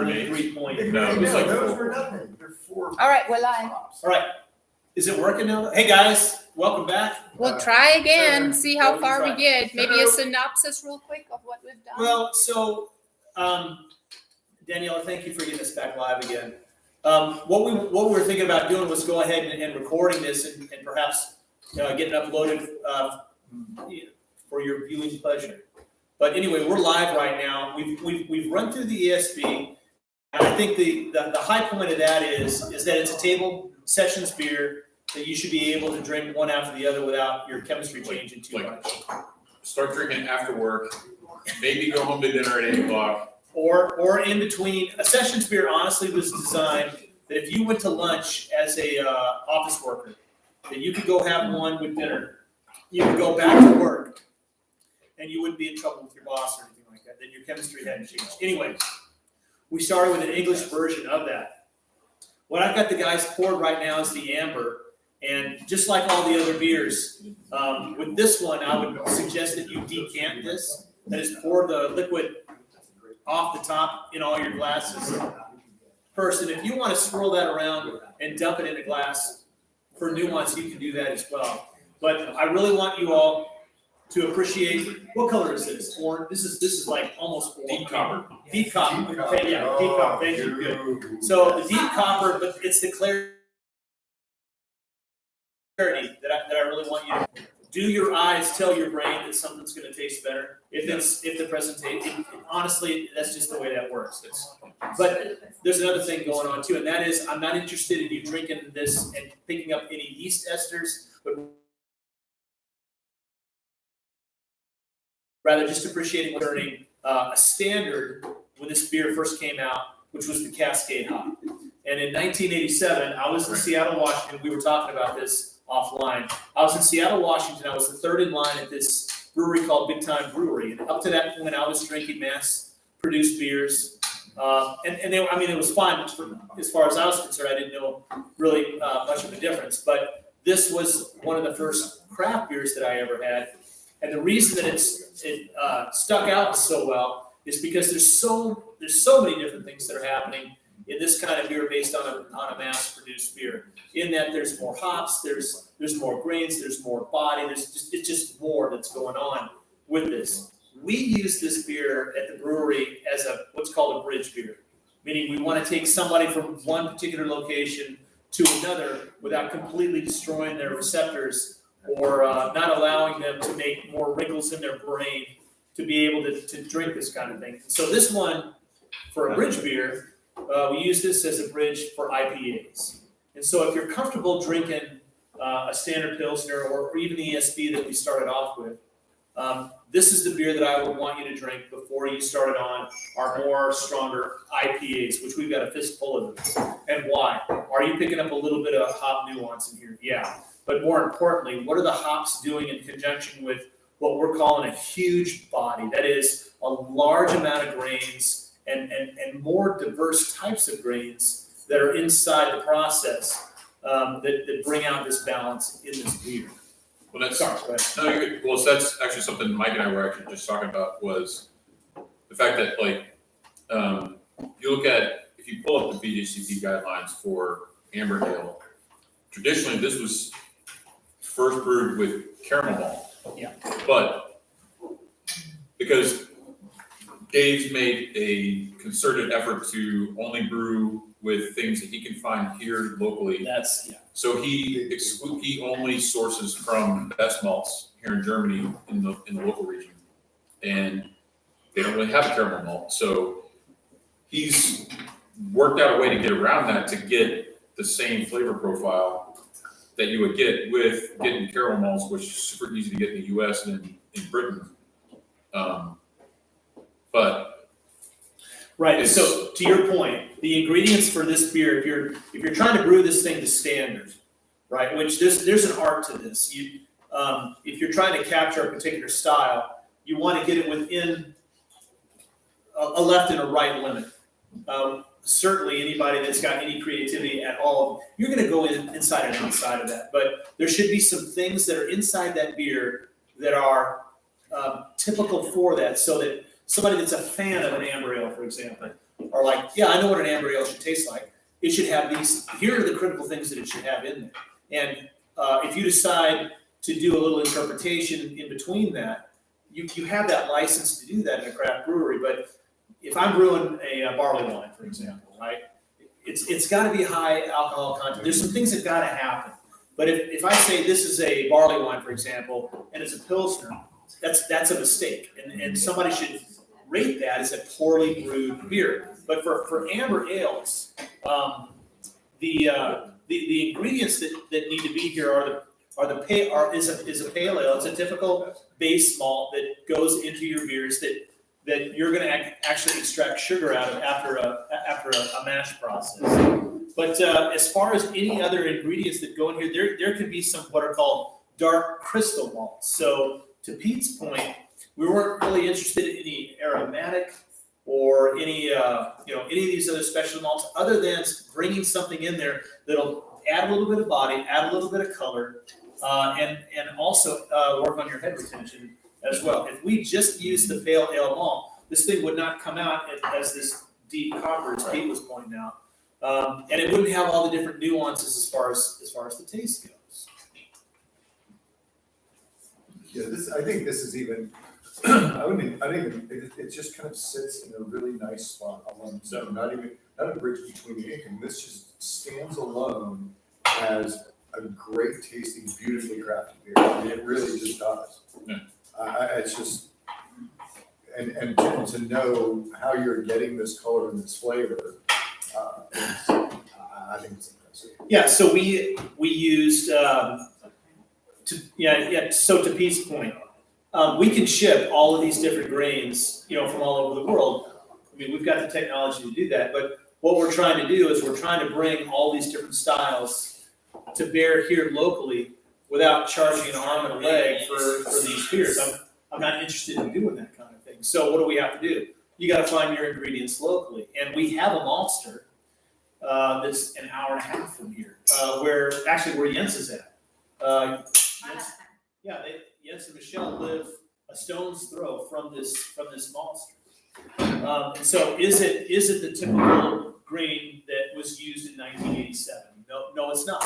3 point. No, it was like those 4. were nothing. They're 4. All right, we're live. All right. Is it working now? Hey guys, welcome back. We'll try again, sure. see how Yeah, far we'll we try. get. Maybe a synopsis real quick of what we've done. Well, so, Daniela, thank you for getting us back live again. What we were thinking about doing was go ahead and recording this and perhaps getting uploaded for your viewing pleasure. But anyway, we're live right now. We've run through the ESB, and I think the high point of that is that it's a table sessions beer that you should be able to drink one after the other without your chemistry changing too much. Start drinking after work, maybe go home to dinner at 8 o'clock. Or in between. A sessions beer honestly was designed that if you went to lunch as a office worker, that you could go have one with dinner. You could go back to work, and you wouldn't be in trouble with your boss or anything like that. Then your chemistry hadn't changed. Anyway, we started with an English version of that. What I've got the guys poured right now is the amber, and just like all the other beers, with this one, I would suggest that you decant this. That is, pour the liquid off the top in all your glasses. First, and if you want to swirl that around and dump it in a glass for nuance, you can do that as well. But I really want you all to appreciate, what color is this? Orange? This is like almost orange. Deep copper. Deep copper. Okay, yeah, deep copper. Thank you. Good. So the deep copper, but it's the clarity that I really want you to do. Your eyes tell your brain that something's going to taste better. If the presentation, honestly, that's just the way that works. But there's another thing going on too, and that is I'm not interested in you drinking this and picking up any yeast esters, but rather just appreciating what's learning a standard when this beer first came out, which was the Cascade hop. And in 1987, I was in Seattle, Washington. We were talking about this offline. I was in Seattle, Washington. I was the third in line at this brewery called Big Time Brewery. And up to that point, I was drinking mass-produced beers. And they, I mean, it was fine. As far as I was concerned, I didn't know really much of a difference. But this was one of the first craft beers that I ever had. And the reason that it stuck out so well is because there's so many different things that are happening in this kind of beer based on a mass-produced beer. In that there's more hops, there's more grains, there's more body, it's just more that's going on with this. We use this beer at the brewery as what's called a bridge beer, meaning we want to take somebody from one particular location to another without completely destroying their receptors or not allowing them to make more wrinkles in their brain to be able to drink this kind of thing. So this one, for a bridge beer, we use this as a bridge for IPAs. And so if you're comfortable drinking a standard Pilsner or even the ESB that we started off with, this is the beer that I would want you to drink before you started on our more stronger IPAs, which we've got a fistful of those. And why? Are you picking up a little bit of hop nuance in here? Yeah. But more importantly, what are the hops doing in conjunction with what we're calling a huge body? That is a large amount of grains and more diverse types of grains that are inside the process that bring out this balance in this beer. Well, that's Sorry, go ahead. no, you're good. Well, so that's actually something Mike and I were actually just talking about was the fact that you look at if you pull up the BJCP guidelines for amber ale, traditionally this was first brewed with caramel malt. Yeah. But because Dave's made a concerted effort to only brew with things that he can find here locally. So he only sources from best malts here in Germany in the local region, and they don't really have a caramel malt. So he's worked out a way to get around that to get the same flavor profile that you would get with getting caramel malts, which is super easy to get in the U.S. and in Britain. But Right. So to your point, the ingredients for this beer, if you're trying to brew this thing to standard, right? Which there's an art to this. If you're trying to capture a particular style, you want to get it within a left and a right limit. Certainly, anybody that's got any creativity at all, you're going to go inside and outside of that. But there should be some things that are inside that beer that are typical for that, so that somebody that's a fan of an amber ale, for example, are like, yeah, I know what an amber ale should taste like. It should have these, here are the critical things that it should have in there. And if you decide to do a little interpretation in between that, you have that license to do that in a craft brewery. But if I'm brewing a barley wine, for example, right, it's got to be high alcohol content. There's some things that got to happen. But if I say this is a barley wine, for example, and it's a Pilsner, that's a mistake. And somebody should rate that as a poorly brewed beer. But for amber ales, the ingredients that need to be here is a pale ale. It's a typical base malt that goes into your beers that you're going to actually extract sugar out of after a mash process. But as far as any other ingredients that go in here, there could be some what are called dark crystal malts. So to Pete's point, we weren't really interested in any aromatic or any any of these other special malts, other than bringing something in there that'll add a little bit of body, add a little bit of color, and also work on your head retention as well. If we just use the pale ale malt, this thing would not come out as this deep copper, as Pete was pointing out, and it wouldn't have all the different nuances as far as the taste goes. Yeah, I think this is even. It just kind of sits in a really nice spot alone. So not a bridge between anything. This just stands alone as a great tasting, beautifully crafted beer. I mean, it really just does. Yeah. It's just, and to know how you're getting this color and this flavor, I think it's impressive. Yeah, so we used so to Pete's point, we can ship all of these different grains, from all over the world. I mean, we've got the technology to do that, but what we're trying to do is we're trying to bring all these different styles to bear here locally without charging an arm and a leg for these beers. I'm not interested in doing that kind of thing. So what do we have to do? You got to find your ingredients locally, and we have a maltster that's an hour and a half from here, where Jens is at. Jens and Michelle live a stone's throw from this maltster. And so is it the typical grain that was used in 1987? No, it's not.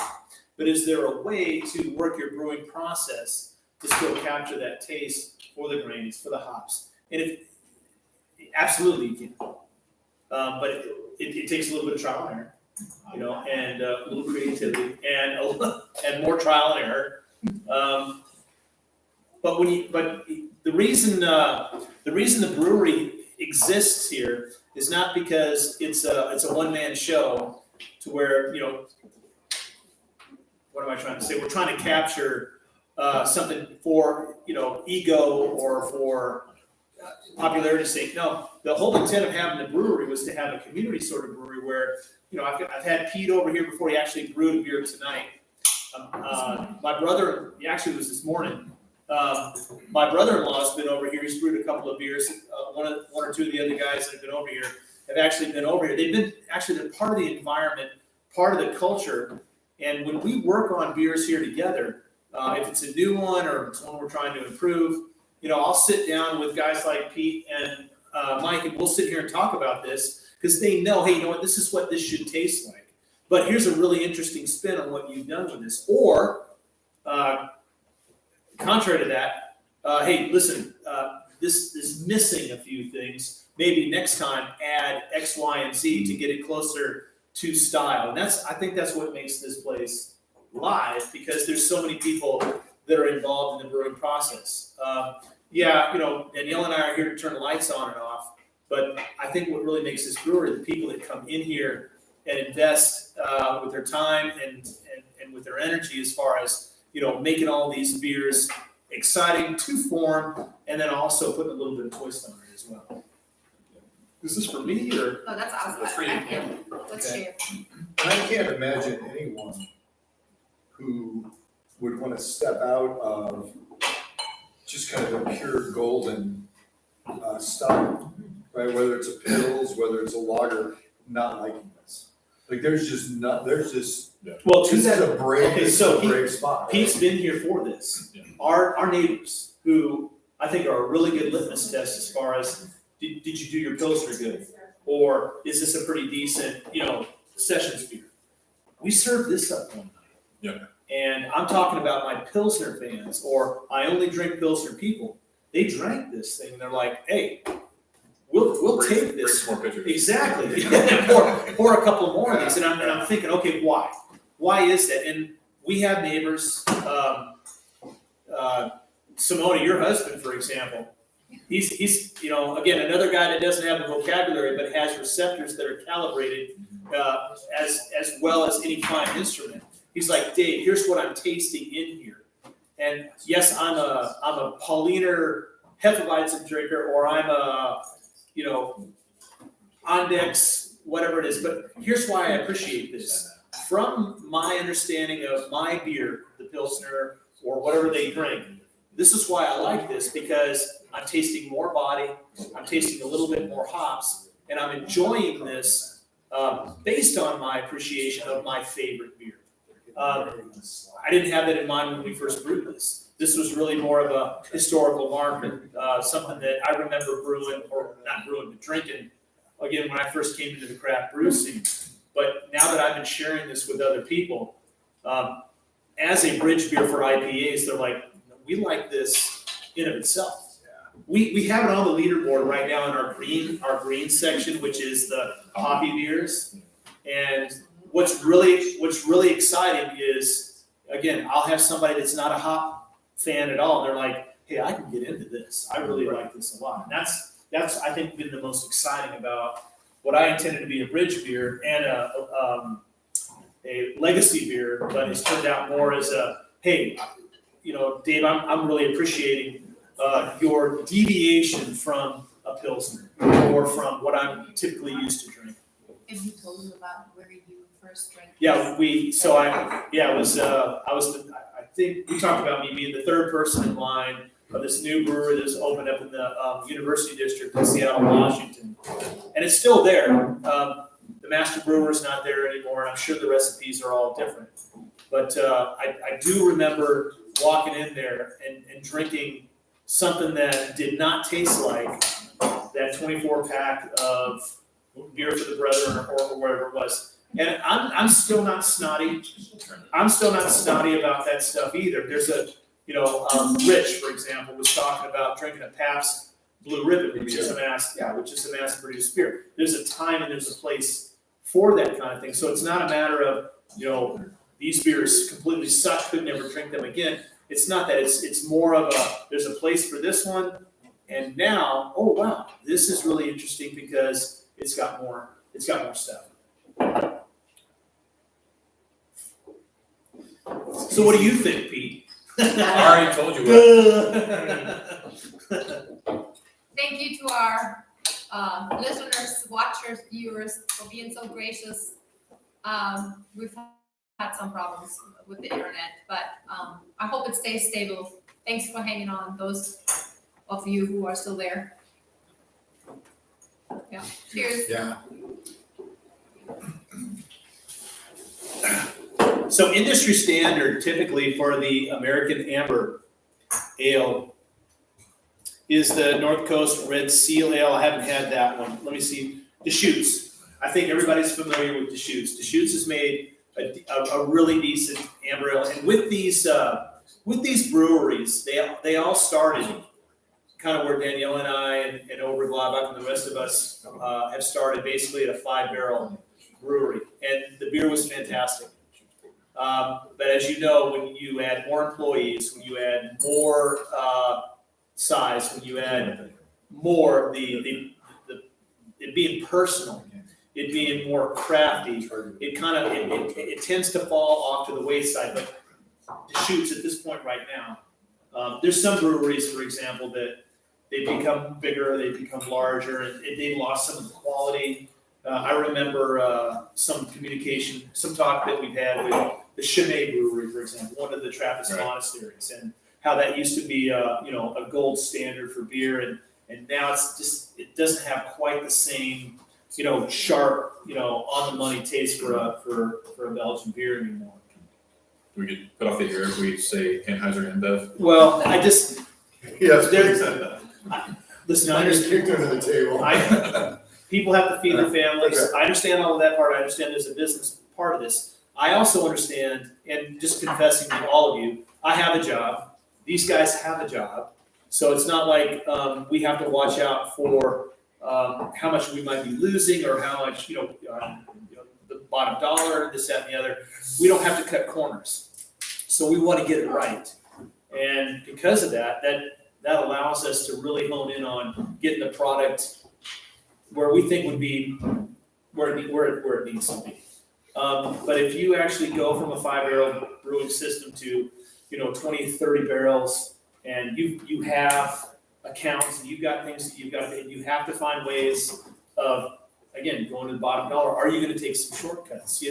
But is there a way to work your brewing process to still capture that taste for the grains, for the hops? And absolutely you can. But it takes a little bit of trial and error, and a little creativity and more trial and error. But the reason the brewery exists here is not because it's a one-man show to where, what am I trying to say? We're trying to capture something for, ego or for popularity's sake. No, the whole intent of having the brewery was to have a community sort of brewery where, I've had Pete over here before. He actually brewed a beer tonight. My brother, he actually was this morning. My brother-in-law's been over here. He's brewed a couple of beers. One or two of the other guys that have been over here have actually been over here. They're part of the environment, part of the culture. And when we work on beers here together, if it's a new one or it's one we're trying to improve, I'll sit down with guys like Pete and Mike, and we'll sit here and talk about this because they know, hey, this is what this should taste like. But here's a really interesting spin on what you've done with this. Or, contrary to that, hey, listen, this is missing a few things. Maybe next time add X, Y, and Z to get it closer to style. And I think that's what makes this place live, because there's so many people that are involved in the brewing process. Danielle and I are here to turn the lights on and off, but I think what really makes this brewery, the people that come in here and invest with their time and with their energy as far as, making all these beers exciting to form, and then also putting a little bit of twist on it as well. Is this for me or? Oh, that's awesome. That's for you. Let's Okay. share. And I can't imagine anyone who would want to step out of just kind of a pure golden style, right? Whether it's a Pils, whether it's a lager, not liking this. Like well, To this that, is a brave, okay, so a brave spot. Right? Pete's been here for this. Yeah. Our neighbors, who I think are a really good litmus test as far as did you do your Pilsner good, or is this a pretty decent, sessions beer? We served this up one night. Yeah. And I'm talking about my Pilsner fans, or I only drink Pilsner people. They drank this thing and they're like, hey, we'll take Bring this. some more pictures. Exactly. pour a couple more of these. And I'm thinking, okay, why? Why is that? And we have neighbors, Simona, your husband, for example, he's again, another guy that doesn't have the vocabulary, but has receptors that are calibrated as well as any fine instrument. He's like, Dave, here's what I'm tasting in here. And yes, I'm a Pauliner Hefeweizen drinker, or I'm a, Ondex, whatever it is. But here's why I appreciate this. From my understanding of my beer, the Pilsner, or whatever they drink, this is why I like this, because I'm tasting more body, I'm tasting a little bit more hops, and I'm enjoying this based on my appreciation of my favorite beer. I didn't have that in mind when we first brewed this. This was really more of a historical marker, something that I remember brewing, or not brewing, but drinking, again, when I first came into the craft brew scene. But now that I've been sharing this with other people, as a bridge beer for IPAs, they're like, we like this in of itself. We have it on the leaderboard right now in our green section, which is the hoppy beers. And what's really exciting is, again, I'll have somebody that's not a hop fan at all. And they're like, hey, I can get into this. I really like this a lot. And that's I think been the most exciting about what I intended to be a bridge beer and a legacy beer, but it's turned out more as a, hey, Dave, I'm really appreciating your deviation from a Pilsner or from what I'm typically used to drink. Have you told them about where you first drank? Yeah, I think we talked about me being the third person in line of this new brewery that's opened up in the University District in Seattle, Washington. And it's still there. The master brewer is not there anymore, and I'm sure the recipes are all different. But I do remember walking in there and drinking something that did not taste like that 24-pack of beer for the brethren or whatever it was. And I'm still not snotty. I'm still not snotty about that stuff either. There's Rich, for example, was talking about drinking a Pabst Blue Ribbon, which is a mass-produced beer. There's a time and there's a place for that kind of thing. So it's not a matter of, these beers completely suck, could never drink them again. It's not that. It's more of there's a place for this one, and now, oh wow, this is really interesting because it's got more stuff. So what do you think, Pete? I already told you what. Thank you to our listeners, watchers, viewers for being so gracious. We've had some problems with the internet, but I hope it stays stable. Thanks for hanging on, those of you who are still there. Yeah. Cheers. Yeah. So industry standard typically for the American Amber Ale is the North Coast Red Seal Ale. I haven't had that one. Let me see. Deschutes. I think everybody's familiar with Deschutes. Deschutes has made a really decent amber ale. And with these breweries, they all started kind of where Danielle and I and Overglabach and the rest of us have started, basically at a 5-barrel brewery. And the beer was fantastic. But as you know, when you add more employees, when you add more size, when you add more it being personal, it being more crafty, it tends to fall off to the wayside. But Deschutes at this point right now, there's some breweries, for example, that they become bigger, they become larger, and they've lost some of the quality. I remember some talk that we've had with the Chimay Brewery, for example, one of the Trappist monasteries, and how that used to be a gold standard for beer, and now it doesn't have quite the same sharp on the money taste for a Belgian beer anymore. We could put off the air if we say Anheuser InBev. Well, I just Yes, listen. I I just kicked under the table. people have to feed their Yeah, families. okay. I understand all of that part. I understand there's a business part of this. I also understand, and just confessing to all of you, I have a job. These guys have a job. So it's not like we have to watch out for how much we might be losing or how much, the bottom dollar, this, that, and the other. We don't have to cut corners. So we want to get it right. And because of that allows us to really hone in on getting the product where we think would be where it needs to be. But if you actually go from a 5-barrel brewing system to 20, 30 barrels, and you have accounts and you've got things that you've got, and you have to find ways of, again, going to the bottom dollar. Are you going to take some shortcuts?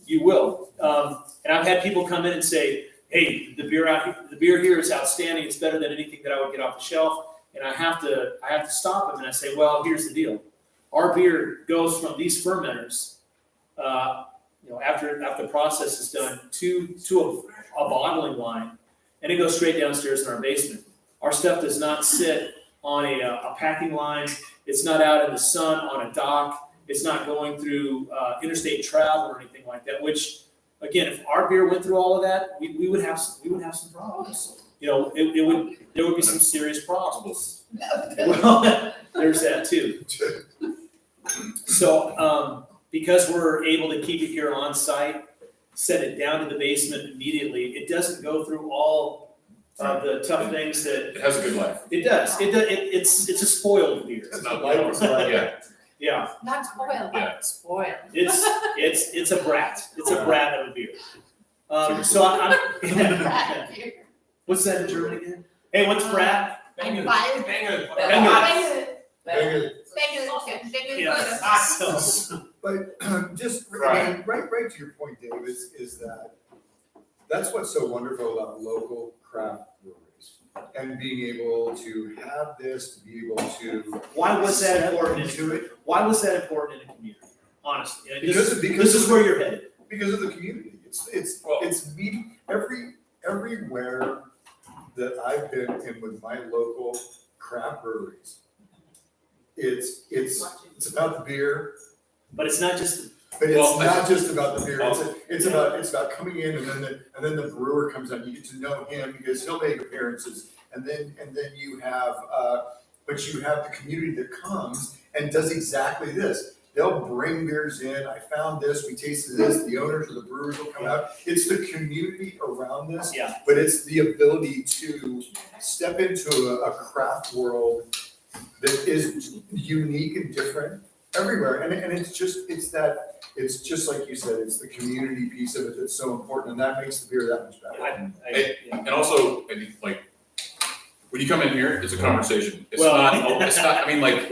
You will. And I've had people come in and say, hey, the beer here is outstanding. It's better than anything that I would get off the shelf. And I have to stop them and I say, well, here's the deal. Our beer goes from these fermenters, after the process is done, to a bottling line, and it goes straight downstairs in our basement. Our stuff does not sit on a packing line. It's not out in the sun on a dock. It's not going through interstate travel or anything like that. Which, again, if our beer went through all of that, we would have some problems. There would be some serious problems. Well, there's that too. So because we're able to keep it here on site, set it down to the basement immediately, it doesn't go through all the tough things that It has a good life. it does. It's a spoiled beer. It's not Life is like- Yeah, Yeah, Not spoiled, Yeah. but spoiled. it's a brat. It's a brat of a beer. So Brat I'm. beer. What's that in German again? Hey, what's brat? Bangers. Bangers. Yeah. So, But just, Right. right to your point, Dave, is that that's what's so wonderful about local craft breweries. And being able to have this, to be able to. why was that important? Into it, Why was that important in a community? Honestly, Because this is where you're headed. because of the community. It's meeting everywhere that I've been in with my local craft breweries. It's about the beer, But it's not just. but it's Well, not just about the beer. It's about coming in and then the brewer comes out. You get to know him because he'll make appearances, and then you have but you have the community that comes and does exactly this. They'll bring beers in. I found this. We tasted this. The owners or the brewers will come out. It's the community around this, Yeah. but it's the ability to step into a craft world that is unique and different everywhere. And it's just like you said, it's the community piece of it that's so important, and that makes the beer that much better. and also, I think, like, when you come in here, it's a conversation. It's Well- not, I mean, like,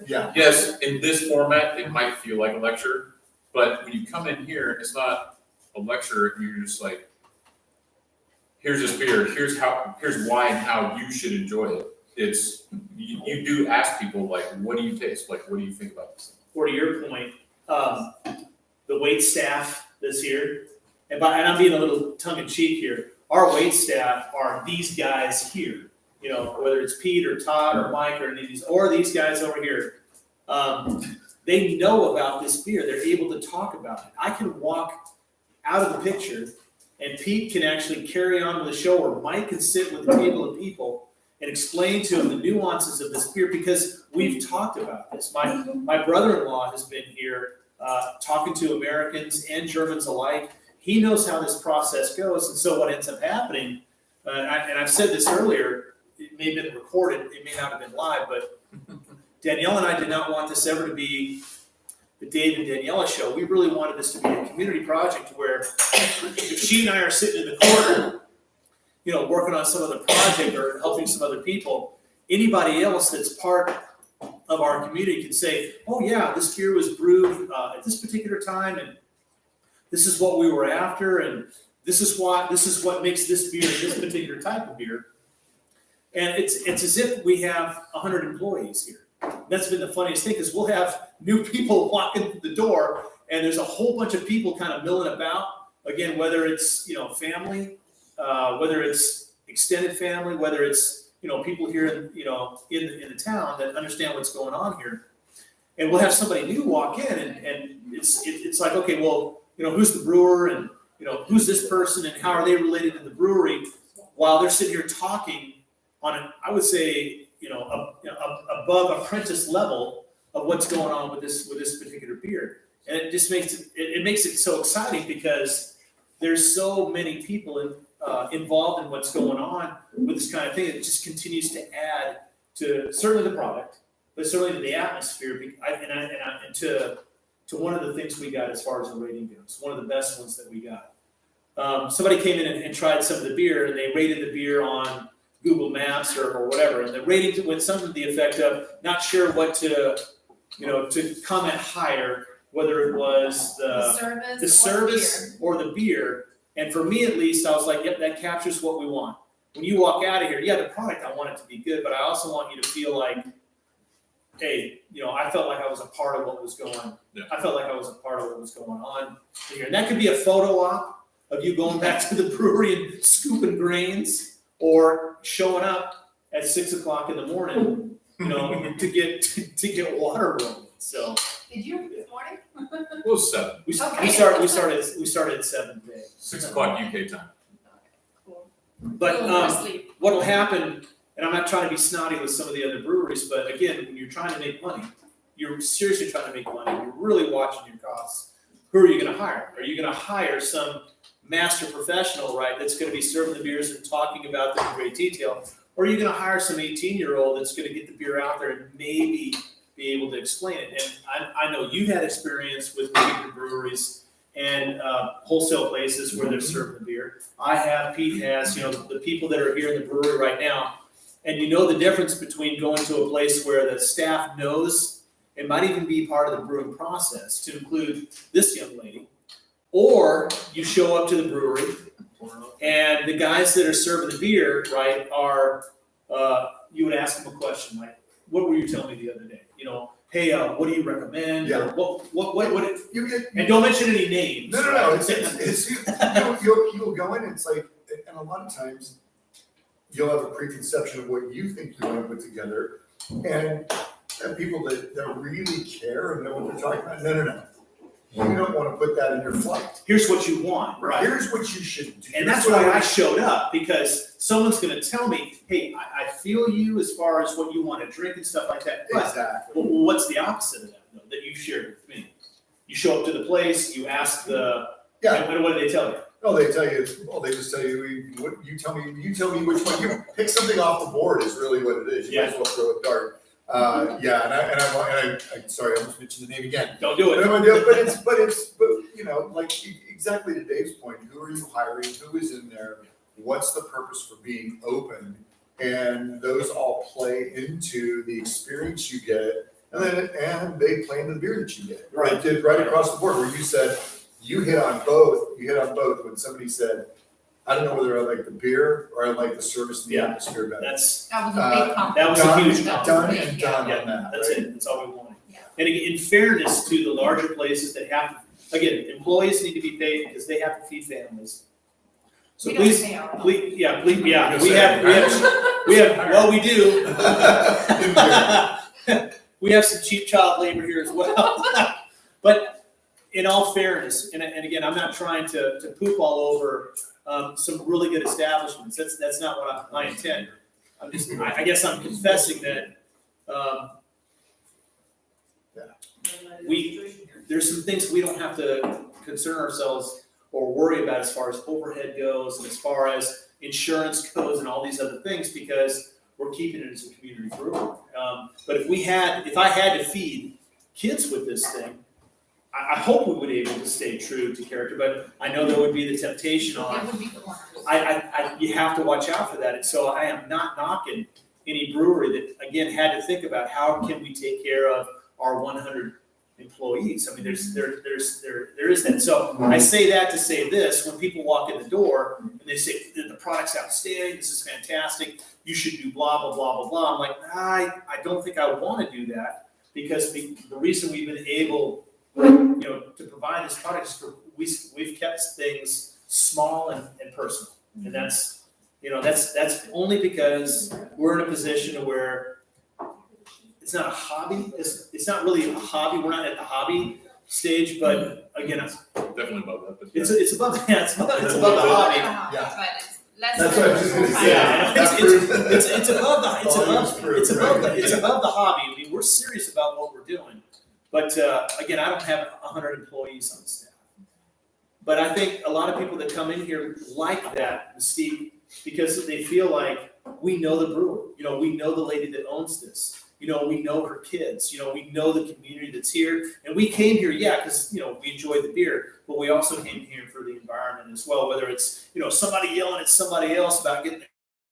Yeah. yes, in this format, it might feel like a lecture, but when you come in here, it's not a lecture, and you're just like, here's this beer, here's why and how you should enjoy it. It's, you do ask people, like, what do you taste? Like, what do you think about this? Or to your point, the wait staff this year, and I'm being a little tongue in cheek here, our wait staff are these guys here. Whether it's Pete or Todd or Mike or any of these, or these guys over here. They know about this beer. They're able to talk about it. I can walk out of the picture and Pete can actually carry on with the show, or Mike can sit with a table of people and explain to them the nuances of this beer because we've talked about this. My brother-in-law has been here talking to Americans and Germans alike. He knows how this process goes, and so what ends up happening, and I've said this earlier, it may have been recorded, it may not have been live, but Danielle and I did not want this ever to be the Dave and Daniela show. We really wanted this to be a community project where if she and I are sitting in the corner, working on some other project or helping some other people, anybody else that's part of our community can say, oh yeah, this beer was brewed at this particular time, and this is what we were after, and this is what makes this beer this particular type of beer. And it's as if we have 100 employees here. That's been the funniest thing, because we'll have new people walking through the door, and there's a whole bunch of people kind of milling about. Again, whether it's family, whether it's extended family, whether it's people here in the town that understand what's going on here. and we'll have somebody new walk in and it's like, okay, well, who's the brewer and, who's this person and how are they related to the brewery? While they're sitting here talking on an, I would say, above apprentice level of what's going on with this particular beer. And it just makes it makes it so exciting because there's so many people involved in what's going on with this kind of thing. It just continues to add to certainly the product, but certainly to the atmosphere. And to one of the things we got as far as the rating goes, one of the best ones that we got. Somebody came in and tried some of the beer, and they rated the beer on Google Maps or whatever, and the rating went something to the effect of not sure what to comment higher, whether it was the service or the beer. And for me, at least, I was like, yep, that captures what we want. When you walk out of here, yeah, the product, I want it to be good, but I also want you to feel like, hey, I felt like I was a part of what was going on. Yeah. I felt like I was a part of what was going on here. And that could be a photo op of you going back to the brewery and scooping grains, or showing up at 6 o'clock in the morning, to get water rolling. So Did you this morning? It was 7, we Okay. started at 7 today. 6 o'clock UK time. Cool. But Go for sleep. what'll happen, and I'm not trying to be snotty with some of the other breweries, but again, when you're trying to make money, you're seriously trying to make money, you're really watching your costs. Who are you going to hire? Are you going to hire some master professional, right, that's going to be serving the beers and talking about them in great detail? Or are you going to hire some 18-year-old that's going to get the beer out there and maybe be able to explain it? And I know you've had experience with particular breweries and wholesale places where they're serving the beer. I have, Pete has, the people that are here in the brewery right now. And the difference between going to a place where the staff knows it might even be part of the brewing process, to include this young lady, or you show up to the brewery and the guys that are serving the beer, right, are, you would ask them a question like, what were you telling me the other day? Hey, what do you recommend? Yeah. Or what You get, and don't mention any names. no, right? it's you'll go in and it's like, and a lot of times you'll have a preconception of what you think you want to put together, and people that really care and know what they're talking about, no. You don't want to put that in your flight. Here's what you want, right? Here's what you should do. And that's why I showed up, because someone's going to tell me, hey, I feel you as far as what you want to drink and stuff like that. But Exactly. well, what's the opposite of that, though, that you shared with me? You show up to the place, you ask Yeah. and what do they tell you? Oh, they tell you. Well, they just tell you. What you tell me. You tell me which one. You pick something off the board is really what it is. You might as well throw a dart. Yeah, and I sorry, I almost mentioned the name again. Don't do it. But like exactly to Dave's point, who are you hiring? Who is in there? What's the purpose for being open? And those all play into the experience you get, and they play into the beer that you get. Right. It did right across the board, where you said you hit on both. You hit on both when somebody said, I don't know whether I like the beer or I like the service and the Yeah. atmosphere better. That was a big compliment. that was a huge That was done big, and yeah. done Yeah, on that. that's right? it. That's all we wanted. Yeah. And in fairness to the larger places that have, again, employees need to be paid because they have to feed families. So We don't please, pay our own. we have, You're well, we do. In beer. We have some cheap child labor here as well. But in all fairness, and again, I'm not trying to poop all over some really good establishments. That's not what I intend. I guess I'm confessing that there's some things we don't have to concern ourselves or worry about as far as overhead goes and as far as insurance goes and all these other things, because we're keeping it as a community brewery. But if I had to feed kids with this thing, I hope we would be able to stay true to character, but I know there would be the temptation on, It would be the corners. you have to watch out for that. And so I am not knocking any brewery that, again, had to think about how can we take care of our 100 employees. I mean, there is that. So I say that to say this: when people walk in the door and they say the product's outstanding, this is fantastic, you should do blah blah blah blah blah. I'm like, I don't think I want to do that, because the reason we've been able, to provide this product is we've kept things small and personal, and that's only because we're in a position where it's not a hobby. It's not really a hobby. We're not at the hobby stage, but again, Definitely above that, but. it's above it's above the hobby. Yeah. But it's less That's than what I was just gonna say. Yeah, That it's above the it's Right. above the hobby. I mean, we're serious about what we're doing. But again, I don't have 100 employees on staff. But I think a lot of people that come in here like that mystique because they feel like we know the brewer. You know, we know the lady that owns this. You know, we know her kids. You know, we know the community that's here. And we came here, yeah, because, you know, we enjoy the beer. But we also came here for the environment as well, whether it's, you know, somebody yelling at somebody else about getting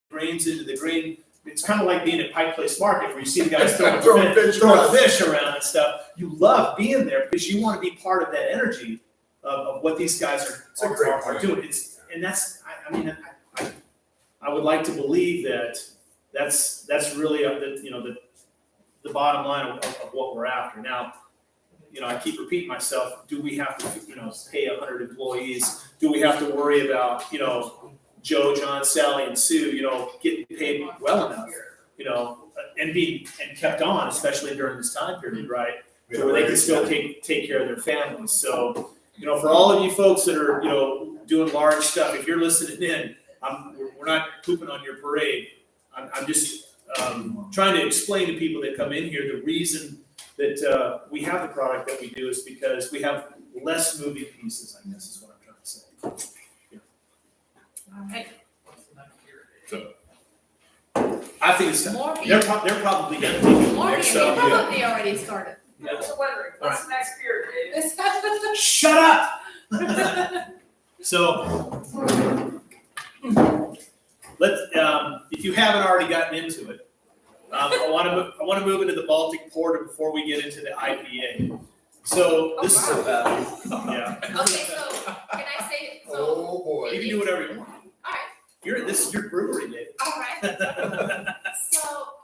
grains into the grain. It's kind of like being at Pike Place Market where you see the guys throwing fish around and stuff. You love being there because you want to be part of that energy of what these guys It's a great are point. doing. I would like to believe that that's really the bottom line of what we're after. Now, you know, I keep repeating myself. Do we have to, you know, pay 100 employees? Do we have to worry about, you know, Joe, John, Sally, and Sue, you know, getting paid well enough, you know, and kept on, especially during this time period, right? Where they can still take care of their families. So, you know, for all of you folks that are, you know, doing large stuff, if you're listening in, we're not pooping on your parade. I'm just trying to explain to people that come in here the reason that we have the product that we do is because we have less moving pieces, I guess is what I'm trying to say. All right. So, I think it's More they're beer. they're probably gonna take it from More there. beer. So They probably already started. yeah. So wondering, what's the next beer, Dave? Shut up. So let's if you haven't already gotten into it, I want to move into the Baltic Porter before we get into the IPA. So this Oh, is yeah. Okay, so can I say, so, Oh, boy. You can do whatever you want. all right, This is your brewery, Dave. all right. So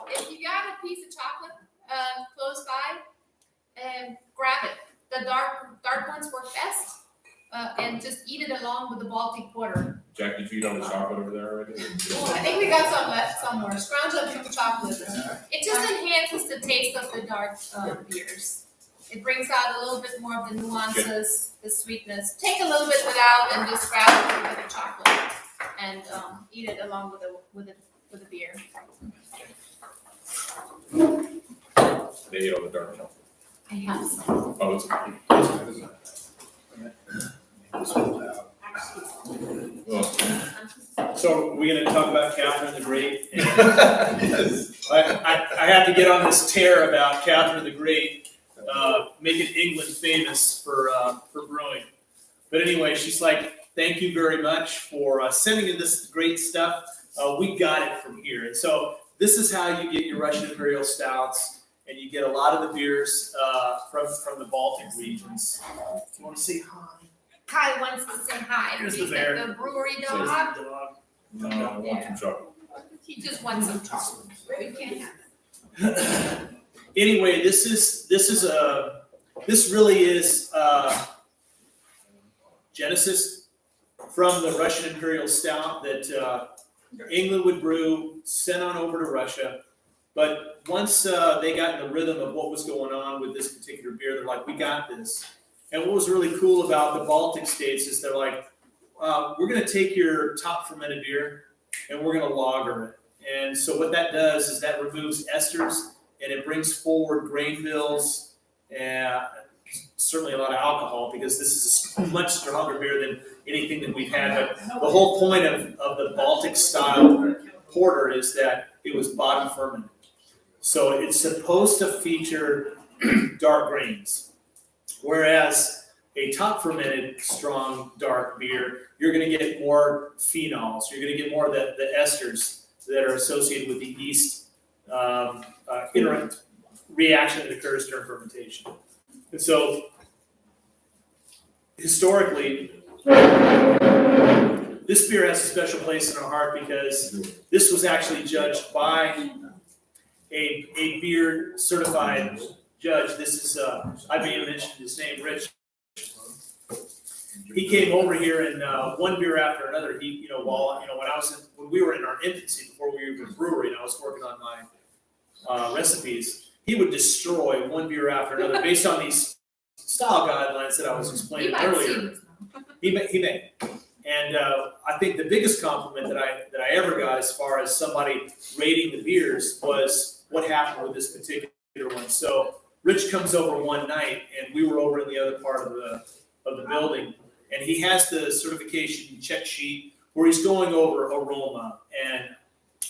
if you got a piece of chocolate close by, grab it. The dark ones work best, and just eat it along with the Baltic Porter. Jack, did you eat all the chocolate over there already? Oh, I think we got some left somewhere. Scrounge up some chocolate. It just enhances the taste of the dark beers. It brings out a little bit more of the nuances, the sweetness. Take a little bit without and just grab a little bit of chocolate and eat it along with the beer. They ate all the dark chocolate. I have some. Oh, it's. Oh, So we're gonna talk about Catherine the Great. And Yes. I have to get on this tear about Catherine the Great, making England famous for brewing. But anyway, she's like, thank you very much for sending in this great stuff. We got it from here. And so this is how you get your Russian Imperial Stouts, and you get a lot of the beers from the Baltic regions. If you want to say hi. Kai wants to say hi. Here's the He's bear. the brewery Says dog. the dog. no, I want some chocolate. He just wants some chocolate. We can't have it. Anyway, this really is Genesis from the Russian Imperial Stout that England would brew, sent on over to Russia. But once they got in the rhythm of what was going on with this particular beer, they're like, we got this. And what was really cool about the Baltic states is they're like, we're going to take your top fermented beer and we're going to lager it. And so what that does is that removes esters and it brings forward grain bills and certainly a lot of alcohol because this is a much stronger beer than anything that we've had. But the whole point of the Baltic style porter is that it was bottom fermented. So it's supposed to feature dark grains. Whereas a top fermented strong dark beer, you're going to get more phenols. You're going to get more of the esters that are associated with the yeast reaction that occurs during fermentation. And so historically, this beer has a special place in our heart because this was actually judged by a beer certified judge. This is, I may have mentioned his name, Rich. He came over here and one beer after another, when we were in our infancy, before we were a brewery and I was working on my recipes, he would destroy one beer after another based on these style guidelines that I was You explaining might see earlier. this now. He may. And I think the biggest compliment that I ever got as far as somebody rating the beers was what happened with this particular one. So Rich comes over one night, and we were over in the other part of the building, and he has the certification check sheet where he's going over aroma and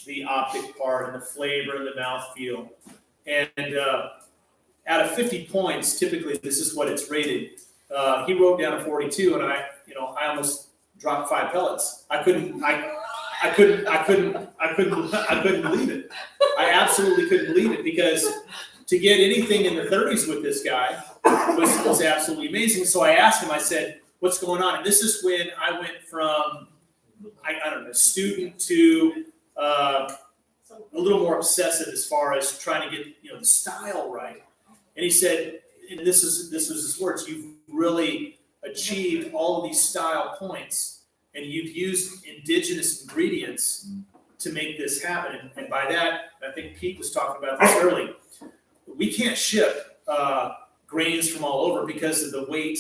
the optic part and the flavor and the mouthfeel. And out of 50 points, typically this is what it's rated. He wrote down a 42, and I almost dropped 5 pellets. I couldn't believe it. I absolutely couldn't believe it, because to get anything in the 30s with this guy was absolutely amazing. So I asked him, I said, what's going on? And this is when I went from, I don't know, student to a little more obsessive as far as trying to get, the style right. And he said, and this was his words, you've really achieved all of these style points, and you've used indigenous ingredients to make this happen. And by that, I think Pete was talking about this early. We can't ship grains from all over because of the weight.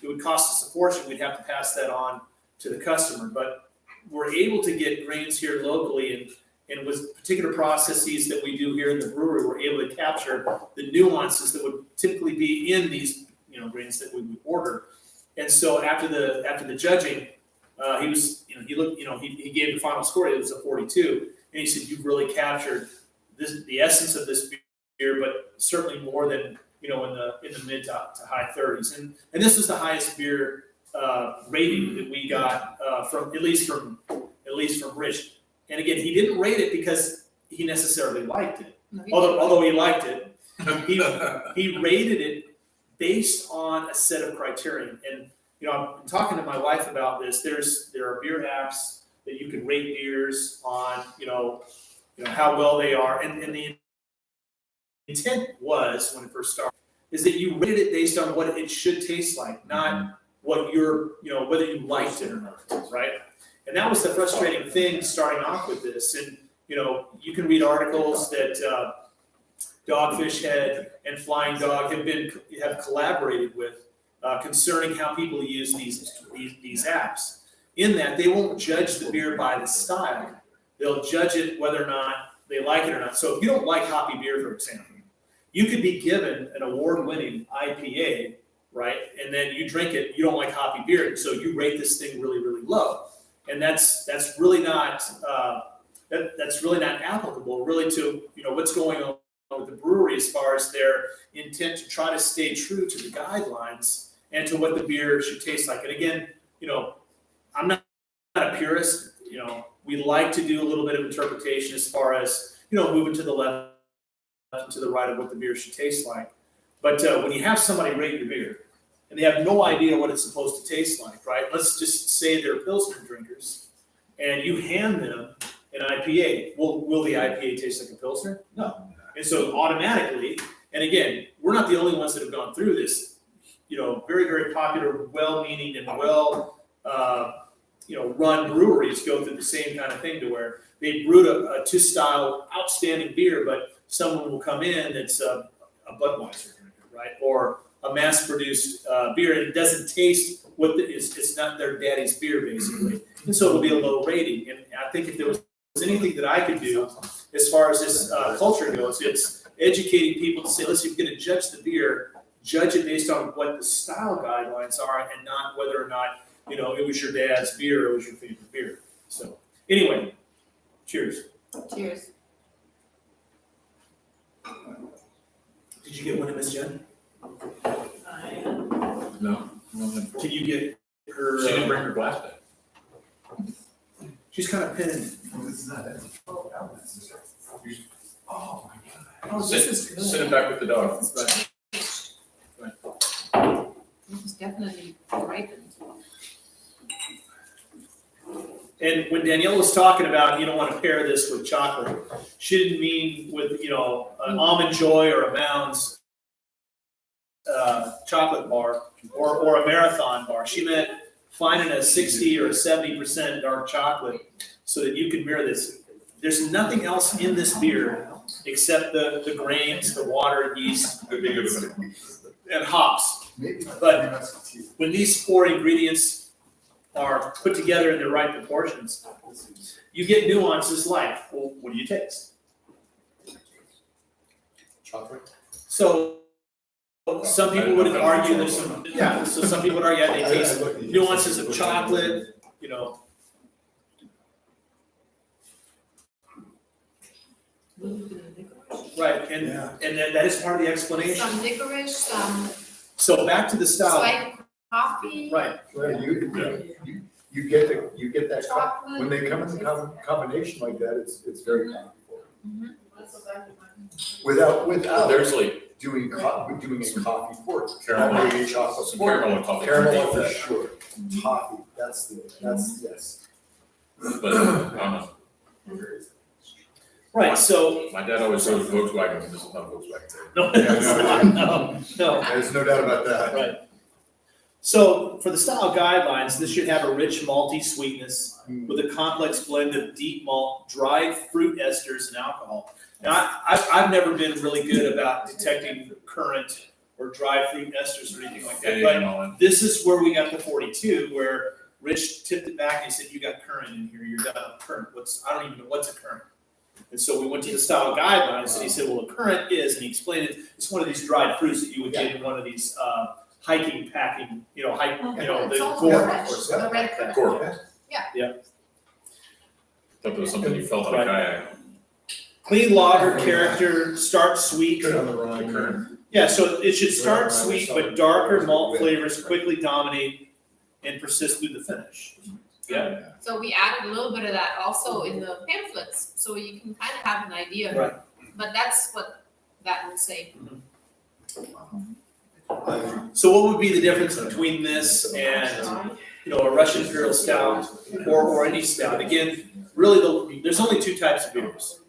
It would cost us a fortune. We'd have to pass that on to the customer. But we're able to get grains here locally, and with particular processes that we do here in the brewery, we're able to capture the nuances that would typically be in these grains that we would order. And so after the judging, he was he looked he gave the final score. It was a 42, and he said, you've really captured the essence of this beer, but certainly more than in the mid to high 30s. And this was the highest beer rating that we got from at least from Rich. And again, he didn't rate it because he necessarily liked it. No, he Although he liked it, he rated it based on a set of criteria. And I'm talking to my wife about this. There are beer apps that you can rate beers on, how well they are. And the intent was, when it first started, is that you rated it based on what it should taste like, not what whether you liked it or not, right? And that was the frustrating thing starting off with this. And you can read articles that Dogfish Head and Flying Dog have collaborated with concerning how people use these apps. In that, they won't judge the beer by the style; they'll judge it whether or not they like it or not. So if you don't like hoppy beer, for example, you could be given an award-winning IPA, right? And then you drink it, you don't like hoppy beer, and so you rate this thing really, really low. And that's really not that's really not applicable really to what's going on with the brewery as far as their intent to try to stay true to the guidelines and to what the beer should taste like. And again, I'm not a purist. We like to do a little bit of interpretation as far as moving to the left and to the right of what the beer should taste like. But when you have somebody rate your beer and they have no idea what it's supposed to taste like, right? Let's just say they're Pilsner drinkers, and you hand them an IPA. Will the IPA taste like a Pilsner? No. And so automatically, and again, we're not the only ones that have gone through this. Very, very popular, well-meaning and run breweries go through the same kind of thing, to where they brewed a two-style outstanding beer, but someone will come in that's a Budweiser drinker, right? Or a mass-produced beer, and it doesn't taste it's not their daddy's beer, basically. And so it'll be a low rating. And I think if there was anything that I could do as far as this culture goes, it's educating people to say, listen, if you're going to judge the beer, judge it based on what the style guidelines are, and not whether or not it was your dad's beer or it was your favorite beer. So anyway, cheers. Cheers. Did you get one of Miss Jen? No. Can you get her? She didn't bring her glass back. She's kind of pinned. This is not it. Oh my God. Oh, Sit- this is good. Send it back with the dog. This is definitely ripened. And when Danielle was talking about you don't want to pair this with chocolate, she didn't mean with an Almond Joy or a Mounds chocolate bar or a Marathon bar. She meant finding a 60 or a 70% dark chocolate so that you can mirror this. There's nothing else in this beer except the grains, the water, yeast, Could be good with it. and hops. Maybe. But when these 4 ingredients are put together in the right proportions, you get nuances like, well, what do you taste? Chocolate? So some people would argue there's some, so some people would argue they taste nuances of chocolate, you know. Right, and that is part of the explanation. Some licorice, some So back to the style, slight coffee, right, Right, you get that, chocolate. when they come in the combination like that, it's very powerful. Without But there's like doing a coffee port. caramel, Maybe a chocolate some port. caramel on top of Caramel for it. sure. Toffee, that's yes. But, I don't know. right, so, My dad always drove Volkswagen, and this is not a Volkswagen. no, Yeah, it's not, no. There's no doubt about that. Right. So for the style guidelines, this should have a rich malty sweetness with a complex blend of deep malt, dried fruit esters, and alcohol. Now, I've never been really good about detecting currant or dried fruit esters or anything like that, but And all that. this is where we got the 42, where Rich tipped it back and he said, "You got currant in here. You're done with currant. I don't even know what's a currant." And so we went to the style guidelines, and he said, "Well, a currant is," and he explained it. It's one of these dried fruits that you would get in one of these hiking, packing, the It's all gourd. fresh, the red currant. Gourd. Yeah. Thought there was something you felt on a Right. kayak. Clean lager character, start sweet. Good on the The run. current. Yeah, so it should start sweet, but darker malt flavors quickly dominate and persist through the finish. Yeah. So we added a little bit of that also in the pamphlets, so you can kind of have an idea. Right. But that's what that will say. So what would be the difference between this and, a Russian Imperial Stout or any stout? Again, really, there's only 2 types of beers.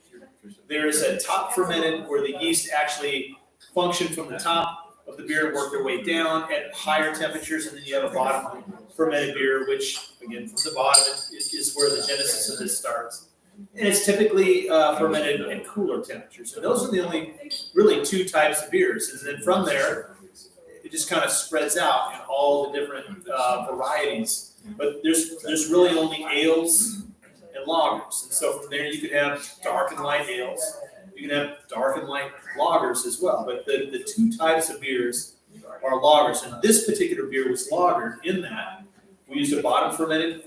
There's a top fermented where the yeast actually function from the top of the beer and work their way down at higher temperatures, and then you have a bottom fermented beer, which again, from the bottom is where the genesis of this starts. And it's typically fermented at cooler temperatures. And those are the only really 2 types of beers. And then from there, it just kind of spreads out in all the different varieties. But there's really only ales and lagers. And so from there, you could have dark and light ales. You can have dark and light lagers as well. But the 2 types of beers are lagers. And this particular beer was lagered in that we used a bottom fermented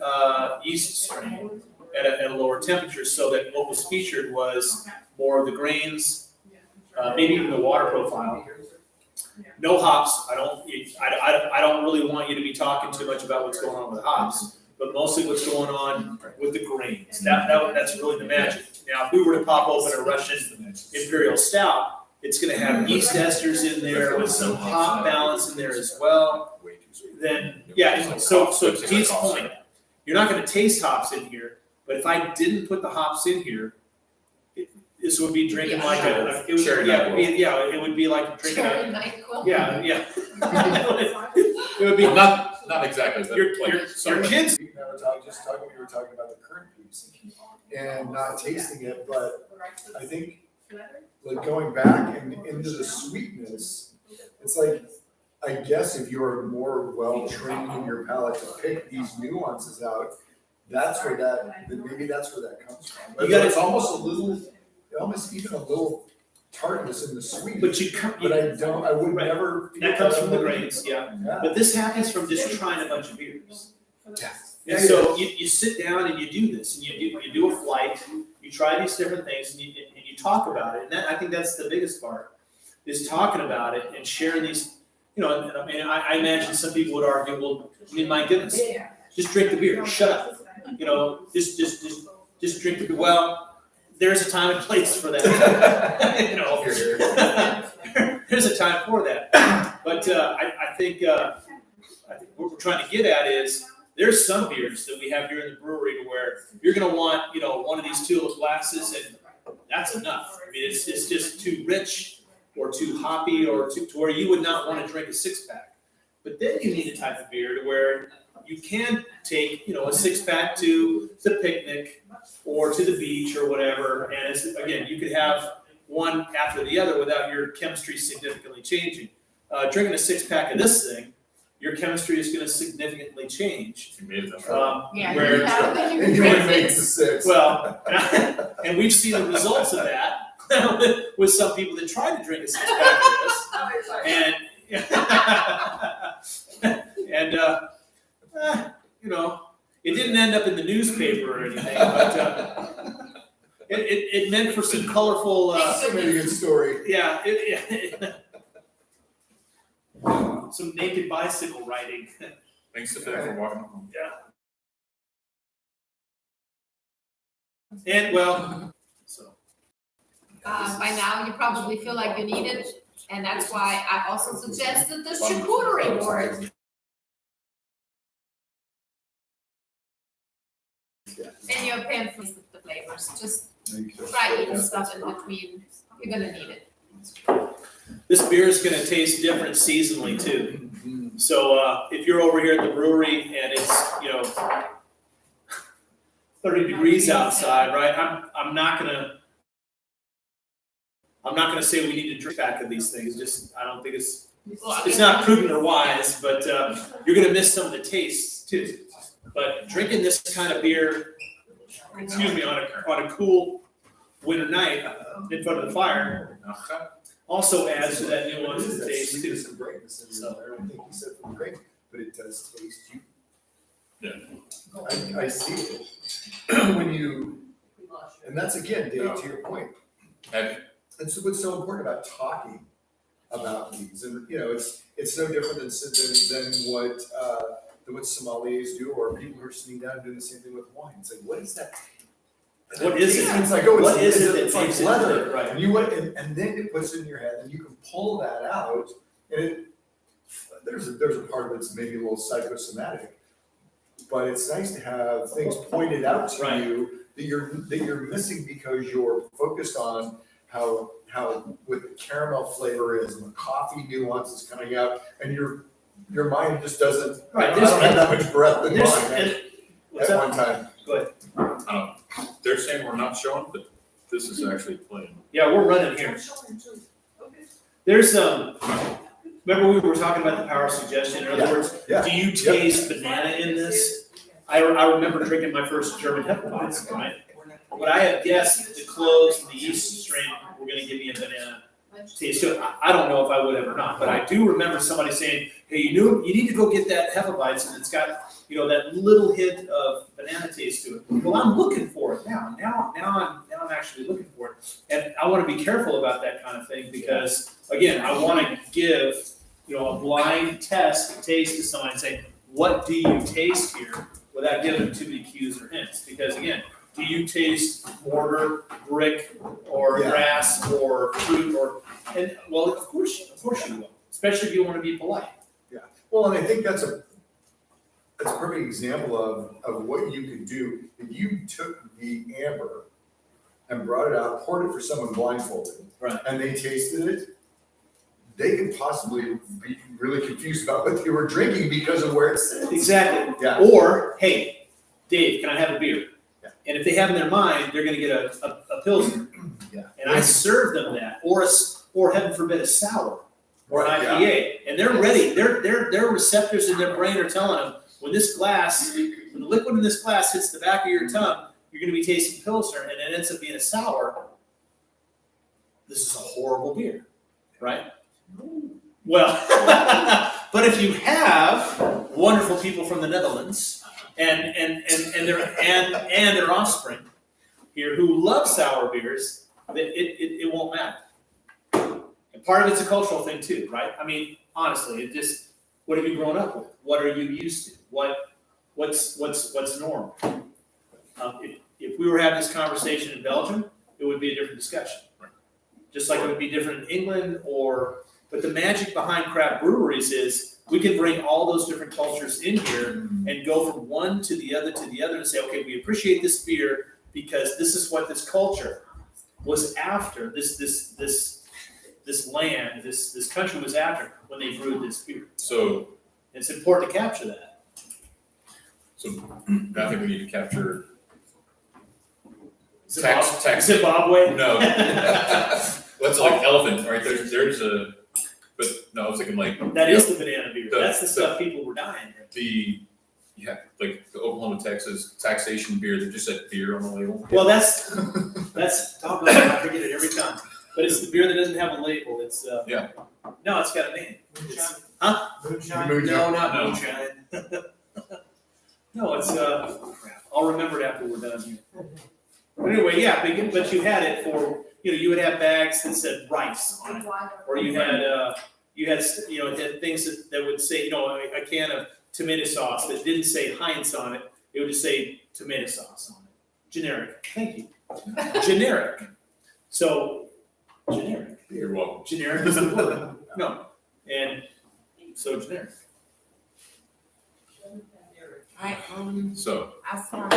yeast strain at a lower temperature, so that what was featured was more of the grains, maybe even the water profile. No hops. I don't really want you to be talking too much about what's going on with hops, but mostly what's going on with the grains. That's really the magic. Now, if we were to pop open a Russian Imperial Stout, it's going to have yeast esters in there with some hop balance in there as well. Then, yeah, so to Keith's point, you're not going to taste hops in here, but if I didn't put the hops in here, this would be drinking like it would be like drinking Cherry NyQuil. it would be Well, not exactly, but your somewhat. kids. We were talking about the current piece and not tasting it, but I think like going back and into the sweetness, it's like, I guess if you're more well-trained in your palate to pick these nuances out, maybe that's where that comes from. But You gotta- it's almost even a little tartness in the sweet. But I would Right. never. that comes from the grains, yeah. Yeah. But this happens from just trying a bunch of beers. Yeah. And so you sit down and you do this, and you do a flight, you try these different things, and you talk about it. And I think that's the biggest part, is talking about it and sharing these. I imagine some people would argue, well, my goodness, just drink the beer, shut up. Just drink the beer. Well, there's a time and place for that. There's a time for that. But I think what we're trying to get at is there's some beers that we have here in the brewery where you're going to want, one of these tulip glasses, and that's enough. I mean, it's just too rich or too hoppy or to where you would not want to drink a 6-pack. But then you need a type of beer to where you can take, a 6-pack to the picnic or to the beach or whatever. And again, you could have, one after the other without your chemistry significantly changing. Drinking a 6-pack of this thing, your chemistry is gonna significantly change. You made it that far. Yeah. Where- And you only make it to 6. Well, and we've seen the results of that with some people that try to drink a 6-pack of this. Oh, it's like- And you know, it didn't end up in the newspaper or anything, but it meant for some colorful. So maybe a good story. Yeah, some naked bicycle riding. Thanks to Phil for walking home. And well, so By now, you probably feel like you need it, and that's why I also suggested the charcuterie board. And your pen for the flavors, just try eating stuff in between, you're gonna need it. this beer is going to taste different seasonally too. So if you're over here at the brewery and it's 30 degrees outside, right? I'm not gonna say we need to drink back of these things. Just I don't think it's not prudent or wise, but you're gonna miss some of the tastes too. But drinking this kind of beer, on a cool winter night in front of the fire also adds to that nuance of the taste too. Sweetness and brightness in there. I think he said from the grape, but it does taste you. Yeah. I see it. When you, and that's again, Dave, to your point. That's what's so important about talking about these. And, it's no different than what sommeliers do, or people who are sitting down doing the same thing with wine. It's like, what is that? What is it? It's like, What is it that it's like makes it leather. good, right? And and then it puts it in your head, and you can pull that out. And there's a part of it's maybe a little psychosomatic, but it's nice to have things pointed out to Right. you that you're missing because you're focused on how what the caramel flavor is and the coffee nuance is coming out, and your mind just doesn't. Right, I don't have that much breath in There's- mine and- what's at that? one time. They're saying we're not showing, but this is actually playing. Yeah, we're running here. There's remember we were talking about the power of suggestion. In other words, Yeah. do you taste banana in this? I remember drinking my first German Hefeweizen, right? But I had guessed the cloves and the yeast strain were going to give me a banana taste to it. I don't know if I would have or not, but I do remember somebody saying, "Hey, you need to go get that Hefeweizen. It's got that little hint of banana taste to it." Well, I'm looking for it now. Now I'm actually looking for it, and I want to be careful about that kind of thing because, again, I want to give a blind test taste to someone and say, "What do you taste here?" without giving them too many cues or hints. Because again, do you taste mortar, brick, or Yeah. grass, or fruit, and well, of course you will, especially if you want to be polite. Well, and I think that's a perfect example of what you could do. If you took the amber and brought it out, poured it for someone blindfolded, Right. and they tasted it, they could possibly be really confused about what they were drinking because of where it sits. Exactly. Yeah. Or, hey, Dave, can I have a beer? Yeah. And if they have in their mind, they're gonna get a Pilsner. Yeah. And I serve them that, or heaven forbid, a sour, or an Right, IPA. And they're ready, their receptors in their brain are telling them, when the liquid in this glass hits the back of your tongue, you're gonna be tasting Pilsner, and it ends up being a sour. This is a horrible beer, right? Well, but if you have wonderful people from the Netherlands and their offspring here who love sour beers, it won't matter. And part of it's a cultural thing too, right? I mean, honestly, what have you grown up with? What are you used to? What's normal? If we were having this conversation in Belgium, it would be a different discussion. Just like it would be different in England but the magic behind craft breweries is we can bring all those different cultures in here and go from one to the other and say, okay, we appreciate this beer because this is what this culture was after, this land, this country was after when they brewed this beer. So It's important to capture that. I think we need to capture Zimbabwe? No. What's like elephant, right? There's a, but no, I was thinking like. That is the banana beer. The- That's the stuff people were dying. Like the Oklahoma, Texas taxation beer that just said beer on the label. Well, that's doggone it, I forget it every time. But it's the beer that doesn't have a label. It's Yeah. No, it's got a name. Moonshine. Huh? Moonshine. No, not No. moonshine. No, it's crap. I'll remember it after we're done here. But anyway, yeah, but you had it for, you would have bags that said rice on it, or you had it had things that would say, a can of tomato sauce that didn't say Heinz on it. It would just say tomato sauce on it. Generic. Thank you. Generic. So generic. You're welcome. Generic is the word. No. And so generic. Alright, So, ask one.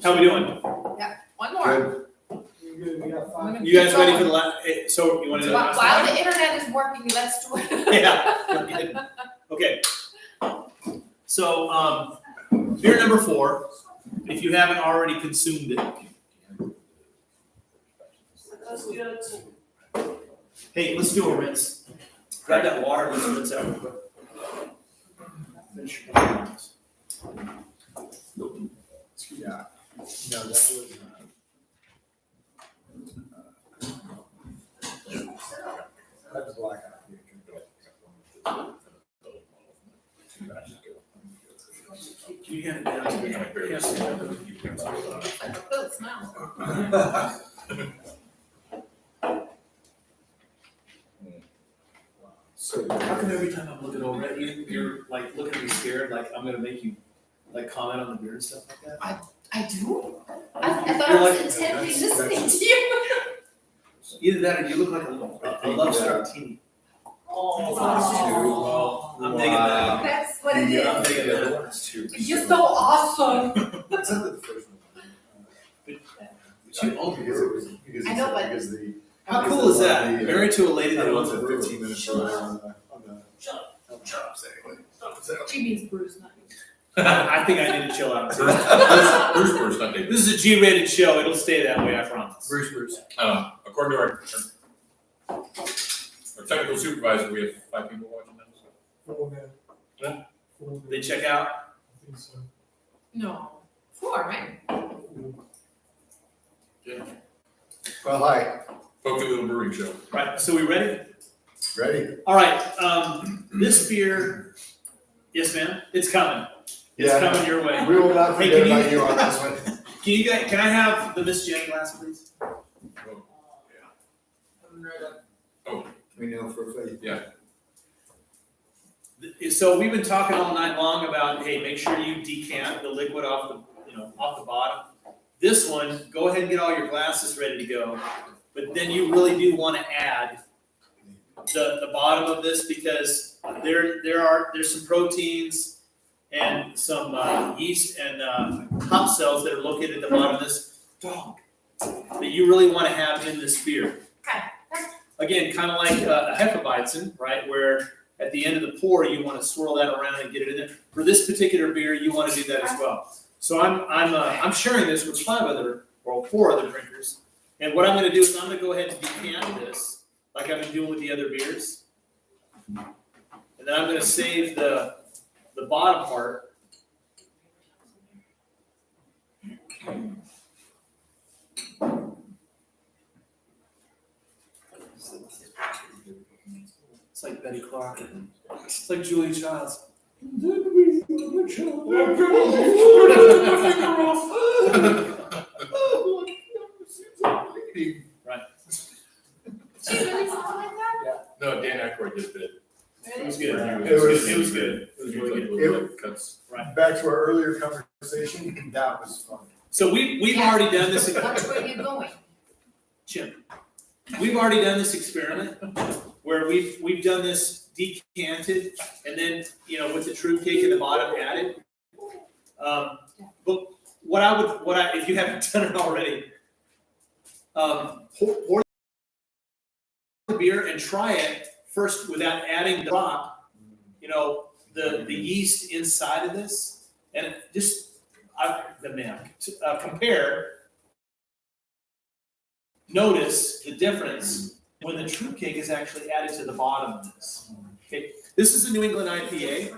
How we doing? One more. Good. We got I'm five. gonna You guys keep ready for going. the last? So you want to do the last While one? the internet is working, let's do it. Yeah. Okay. So beer number 4, if you haven't already consumed it. Let's do it. Hey, let's do a rinse. Grab that water, let's rinse out real quick. Finish your comments. Yeah. No, that was, that's black eye. Can you hand it down to me? Yes. Like a quilt smell. So. How come every time I'm looking over at you, you're like looking at me scared, like I'm gonna make you like comment on the beer and stuff like that? I do? I thought You're I was like- intently listening to you. Either that or you look like a love struck teen. Oh. I'm digging that. That's what it Yeah, I'm is. thinking the other one's two. You're so awesome. It's not the first one. You own Because it was, because I know, it's- but- because the. How cool is that? Married to a lady I that don't owns know, a the brewery. 15 minutes on the. Shut up. She means Bruce, not you. I think I need to chill out. Bruce, not David. This is a G-rated show. It'll stay that way, I promise. Bruce. According to our technical supervisor, we have 5 people watching that. They check out. No. 4, right? Well, hi, Pokey Little Brewing Show. Right. So we ready? ready? All right. This beer. Yes, ma'am. It's coming. It's coming your way. We will not Hey, forget can you- about you on this one. Can you guys? Can I have the Miss Jen glass, please? We know for a fact. So we've been talking all night long about, hey, make sure you decant the liquid off the bottom. This one, go ahead and get all your glasses ready to go. But then you really do want to add the bottom of this because there's some proteins and some yeast and hop cells that are located at the bottom of this that you really want to have in this beer. Okay. Again, kind of like a Hefeweizen, right? Where at the end of the pour, you want to swirl that around and get it in there. For this particular beer, you want to do that as well. So I'm sharing this with 4 other drinkers. And what I'm going to do is I'm going to go ahead and decant this, like I've been doing with the other beers. And then I'm going to save the bottom part. It's like Betty Clark. It's like Julia Childs. Right. She really sounded like that? No, Dan Aykroyd just did. It was good. It was- It was good. It was really good. Cuts. Back to our earlier conversation, that was fun. So we've already done this. Which way are you going? Jim, we've already done this experiment where we've done this decanted and then with the true cake in the bottom added. But if you haven't done it already, pour the beer and try it first without adding the drop. The yeast inside of this and just compare notice the difference when the True Cake is actually added to the bottom of this. Okay, this is a New England IPA,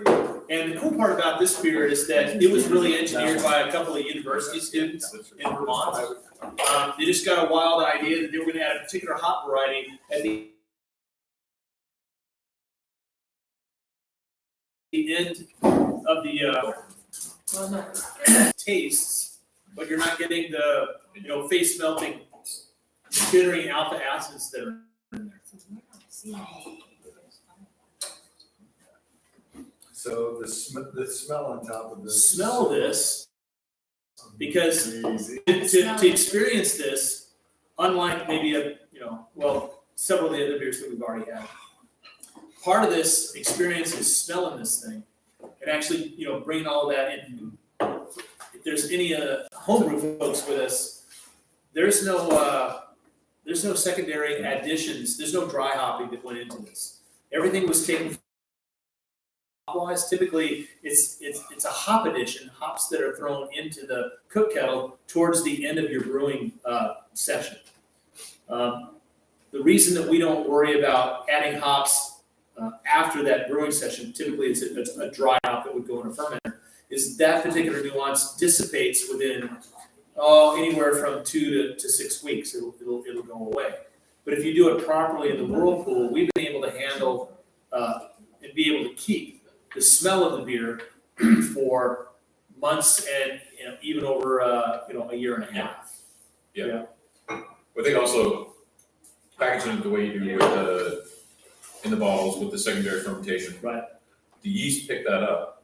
and the cool part about this beer is that it was really engineered by a couple of university students in Vermont. They just got a wild idea that they were going to add a particular hop variety at the end of the tastes, but you're not getting the face melting, bittering alpha acids that are in there. So the smell on top of this. Smell this, because Easy. to experience this, unlike maybe several of the other beers that we've already had, part of this experience is smelling this thing and actually, bringing all of that in. If there's any homebrew folks with us, there's no secondary additions. There's no dry hopping that went into this. Everything was taken hop-wise. Typically, it's a hop addition, hops that are thrown into the cook kettle towards the end of your brewing session. The reason that we don't worry about adding hops after that brewing session, typically it's a dry hop that would go in a fermenter, is that particular nuance dissipates within anywhere from 2 to 6 weeks. It'll go away. But if you do it properly in the Whirlpool, we've been able to handle and be able to keep the smell of the beer for months and even over a year and a half. I think also packaging it the way you do with in the bottles with the secondary fermentation. Right. The yeast pick that up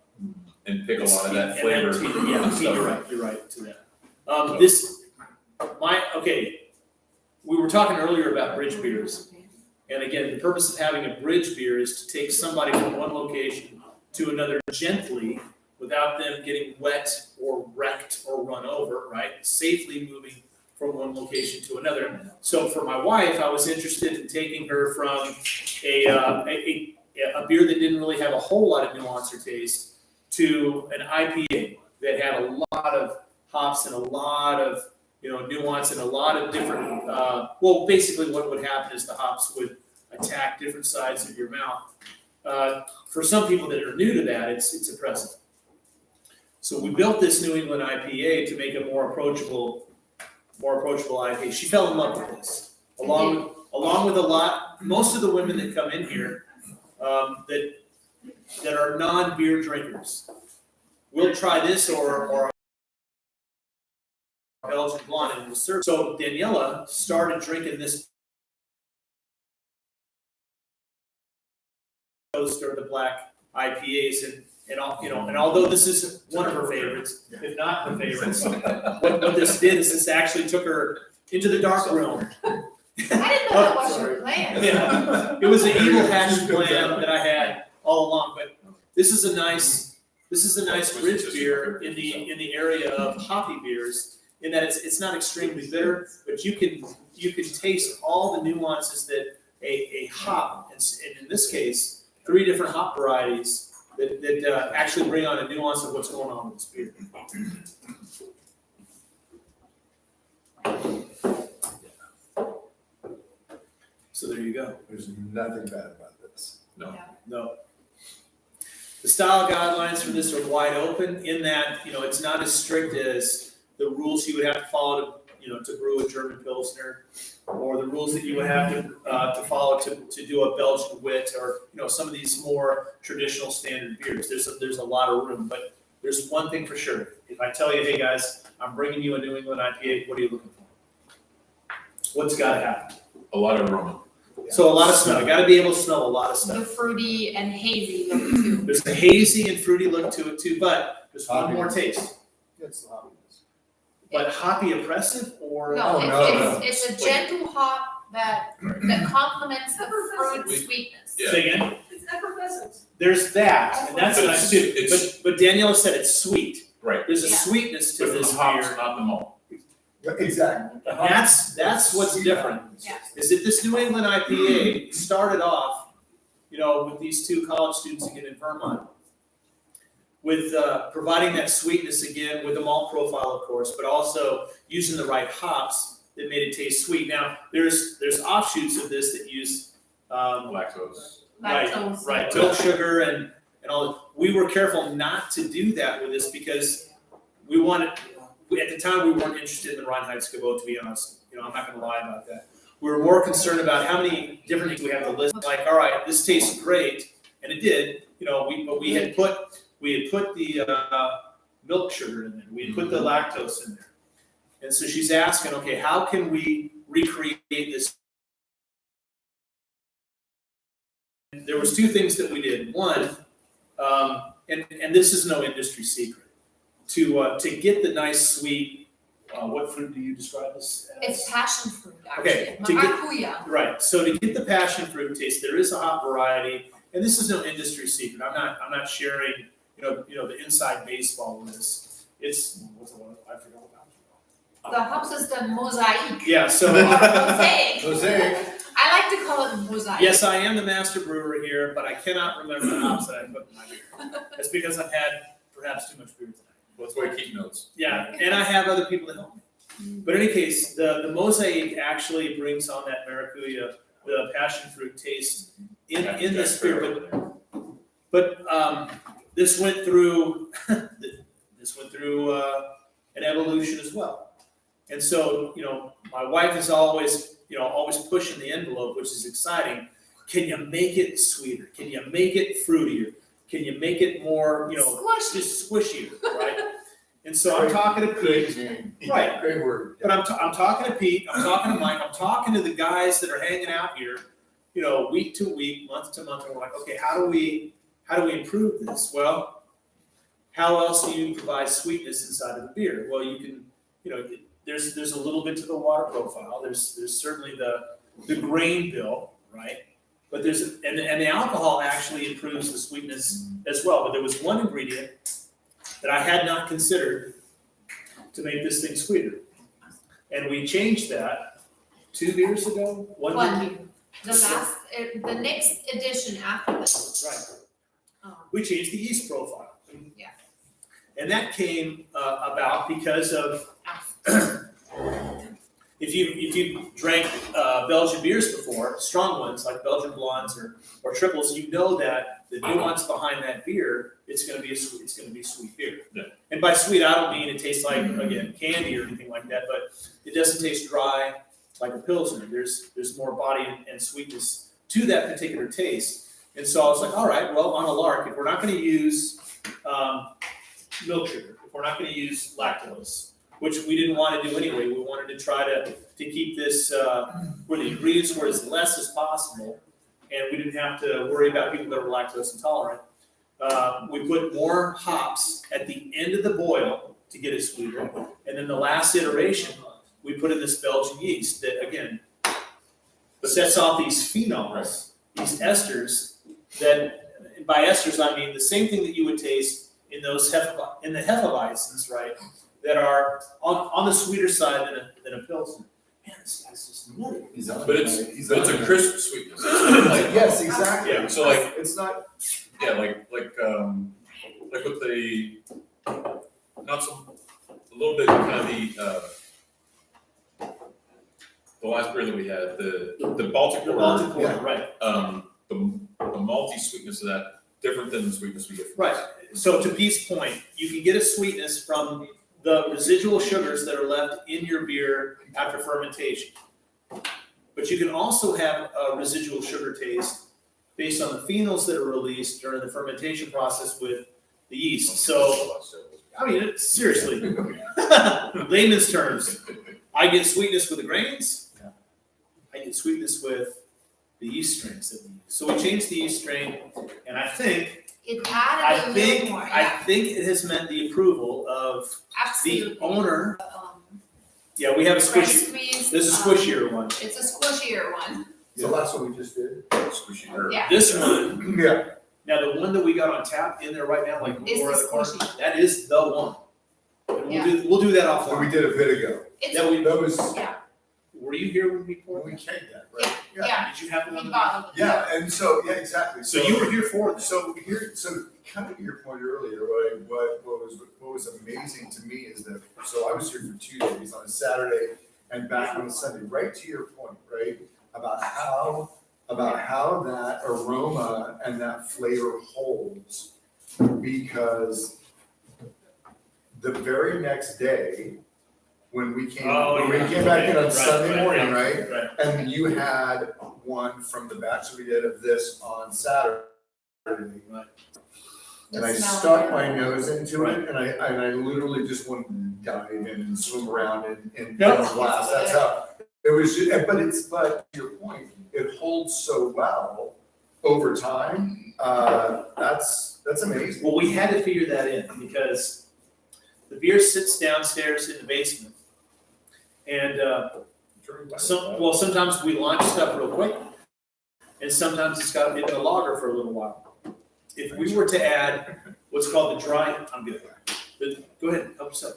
and pick a lot of that flavor. Yeah, you're right to that. We were talking earlier about bridge beers. And again, the purpose of having a bridge beer is to take somebody from one location to another gently without them getting wet or wrecked or run over, right? Safely moving from one location to another. So for my wife, I was interested in taking her from a beer that didn't really have a whole lot of nuance or taste to an IPA that had a lot of hops and a lot of nuance and a lot of different. Basically, what would happen is the hops would attack different sides of your mouth. For some people that are new to that, it's impressive. So we built this New England IPA to make a more approachable IPA. She fell in love with this, along with most of the women that come in here that are non-beer drinkers. We'll try this or Belgian blonde and we'll serve. So Daniela started drinking this or the black IPAs and although this is one of her favorites, if not her favorites, what this did is this actually took her into the dark room. I didn't know that was your plan. Yeah, it was an evil hatched plan that I had all along, but this is a nice bridge beer in the area of hoppy beers, in that it's not extremely bitter, but you can taste all the nuances that a hop, and in this case, 3 different hop varieties that actually bring on a nuance of what's going on with this beer. So there you go. There's nothing bad about this. No. The style guidelines for this are wide open in that, it's not as strict as the rules you would have to follow to brew a German Pilsner, or the rules that you would have to follow to do a Belgian wit, or some of these more traditional standard beers. There's a lot of room, but there's one thing for sure. If I tell you, hey guys, I'm bringing you a New England IPA, what are you looking for? What's got to happen? A lot of aroma. So a lot of smell. You got to be able to smell a lot of The stuff. fruity and hazy look too. There's a hazy and fruity look to it too, but there's one more taste. It's the hoppiness. But hoppy oppressive or? No, no. it's a gentle hop that complements the fruit sweetness. Yeah. Say again? It's effervescent. There's that, and that's But nice too. it's- But Danielle said it's sweet. Right. There's a Yeah. sweetness to But this the hops, beer. not the malt. Exactly. And that's what's different. Yeah. Is that this New England IPA started off, with these 2 college students again in Vermont, with providing that sweetness again with the malt profile, of course, but also using the right hops that made it taste sweet. Now, there's offshoots of this that use, Lactose. Lactose. right, milk sugar and all. We were careful not to do that with this because at the time, we weren't interested in the Reinheitsgebot, to be honest. I'm not gonna lie about that. We were more concerned about how many different things we have to list, like, all right, this tastes great, and it did, but we had put the milk sugar in there, we had put the lactose in there. And so she's asking, okay, how can we recreate this? There was two things that we did. One, and this is no industry secret, to get the nice sweet, what fruit do you describe this as? It's passion fruit, actually. Okay, to get- Maracuya. Right, so to get the passion fruit taste, there is a hop variety, and this is no industry secret. I'm not sharing, the inside baseball with this. It's, what's the one, I forgot about. The hops is the mosaic. Yeah, so, Mosaic. Mosaic. I like to call it mosaic. yes, I am the master brewer here, but I cannot remember the hops that I put in my beer. That's because I've had perhaps too much beer tonight. That's why I keep notes. Yeah, and I have other people that help me. But in any case, the mosaic actually brings on that maracuya, the passion fruit taste in this beer. But this went through an evolution as well. And so, my wife is always pushing the envelope, which is exciting. Can you make it sweeter? Can you make it fruitier? Can you make it more, Squishy. just squishier, right? And so I'm talking to Pete, right? Great word. But I'm talking to Pete, I'm talking to Mike, I'm talking to the guys that are hanging out here, week to week, month to month, and we're like, okay, how do we improve this? Well, how else do you provide sweetness inside of the beer? Well, you can, there's a little bit to the water profile. There's certainly the grain bill, right? But and the alcohol actually improves the sweetness as well. But there was one ingredient that I had not considered to make this thing sweeter. And we changed that 2 beers ago, one year. The next edition after this. Right. We changed the yeast profile. Yeah. And that came about because of if you drank Belgian beers before, strong ones like Belgian blondes or triples, you know that the nuance behind that beer, it's going to be a sweet beer. Yeah. And by sweet, I don't mean it tastes like again candy or anything like that, but it doesn't taste dry like a Pilsner. There's more body and sweetness to that particular taste. And so I was like, all right, well, on a lark, if we're not going to use milk sugar, if we're not going to use lactose, which we didn't want to do anyway, we wanted to try to keep this where the ingredients were as less as possible, and we didn't have to worry about people that were lactose intolerant. We put more hops at the end of the boil to get it sweeter, and then the last iteration, we put in this Belgian yeast that, again, sets off these phenols, these esters, that, and by esters I mean the same thing that you would taste in those in the Hefeweizens, right, that are on the sweeter side than a Pilsner. Man, this guy's just nutty. But it's a crisp sweetness. Yes, exactly. Yeah, so like, It's not, yeah, like with the, a little bit kind of the last beer that we had, the Baltic The Porter, Baltic Porter, right. the malty sweetness of that, different than the sweetness we get from Right. So to Pete's point, you can get a sweetness from the residual sugars that are left in your beer after fermentation. But you can also have a residual sugar taste based on the phenols that are released during the fermentation process with the yeast. So, I mean, seriously, layman's terms, I get sweetness with the grains. I get sweetness with the yeast strains that we use. So we changed the yeast strain, and I think It added a little more, I yeah, think it has meant the approval of absolutely. the owner. Yeah, we have a Fresh squishy, squeeze. this is a squishier one. It's a squishier one, so that's what we just did. squishy herb. yeah. This one, Yeah. now the one that we got on tap in there right now, like Is Laura the the corner, squishy. that is the one. And Yeah. we'll do that What we offline. did a bit ago. It's, That we, That was, were you here when we poured we that? came that, right? yeah, Did you have we one? bottled it. Yeah, and so, yeah, exactly. So you were here for this. So here, so kind of to your point earlier, right, what was amazing to me is that, so I was here for 2 days on a Saturday and back on Sunday, right to your point, right? About how that aroma and that flavor holds. Because the very next day, when we came back in on Sunday morning, right? And you had one from the batch that we did of this on Saturday. Right. And I The smell. stuck my nose into it, and I literally just wanted to dive in and swim around in Yep. glass. That's how it was. But to your point, it holds so well over time. That's amazing. Well, we had to figure that in because the beer sits downstairs in the basement. And sometimes we launch stuff real quick, and sometimes it's got to be in the lager for a little while. If we were to add what's called the dry, I'm good. Go ahead, help yourself.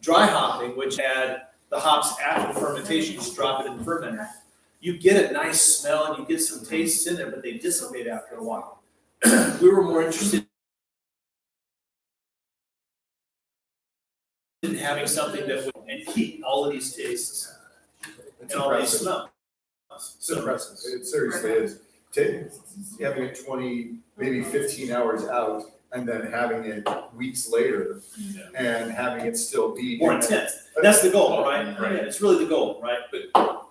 Dry hopping, which add the hops after fermentation, just drop it in the fermenter. You get a nice smell and you get some tastes in there, but they dissipate after a while. We were more interested in having something that would and keep all of these tastes It's and all these impressive. smells. It's impressive. It seriously is. Having it 20, maybe 15 hours out, and then having it weeks later, and having it still be More intense. That's the goal, right? Right. Yeah, it's really the goal, right?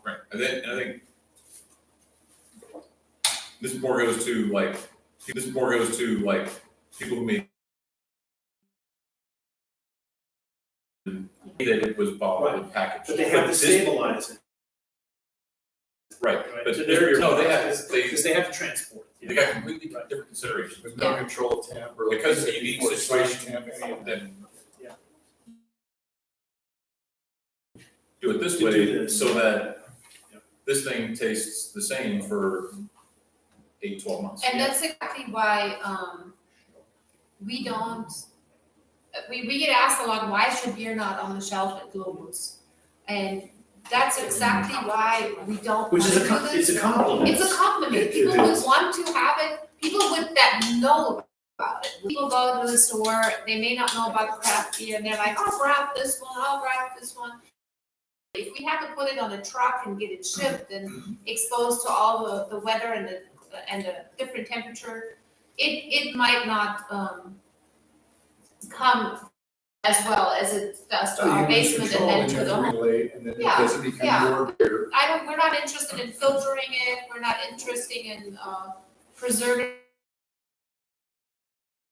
Right, and I think this more goes to like people who made that it was bottled and packaged. But they have to this- stabilize it, Right, right? but So this beer, no, because they have to transport it. they got completely different considerations. With no control of temp or. Because of the unique before situation, temp, any of that. then Yeah. do it this To do way this. so that this thing tastes the same for 8-12 months. And that's exactly why, we don't, we get asked a lot, why should beer not on the shelf at Globus? And that's exactly why we don't Which is wanna do it's this. a compliment. It's a compliment, It people would is. want to have it, people that know about it. People go to the store, they may not know about craft beer, and they're like, I'll grab this one, I'll grab this one. If we have to put it on a truck and get it shipped and exposed to all the weather and the different temperature, it might not, come as well as it does to So our you lose basement and control then and to you the have home. to relate, and then it Yeah, doesn't become yeah. your beer. We're not interested in filtering it, we're not interested in, preserving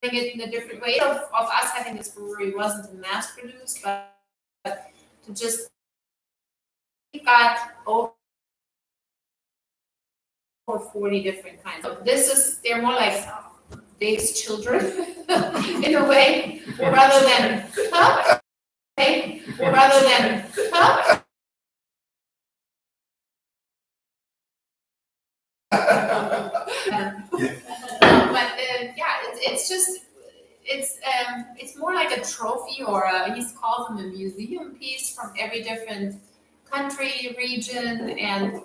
it in a different way. Of us having this brewery wasn't to mass produce, but to just, we've got over 40 different kinds of, they're more like Dave's children in a way, rather than, huh? Okay, rather than, huh? But it's just it's more like a trophy or he calls them a museum piece from every different country, region, and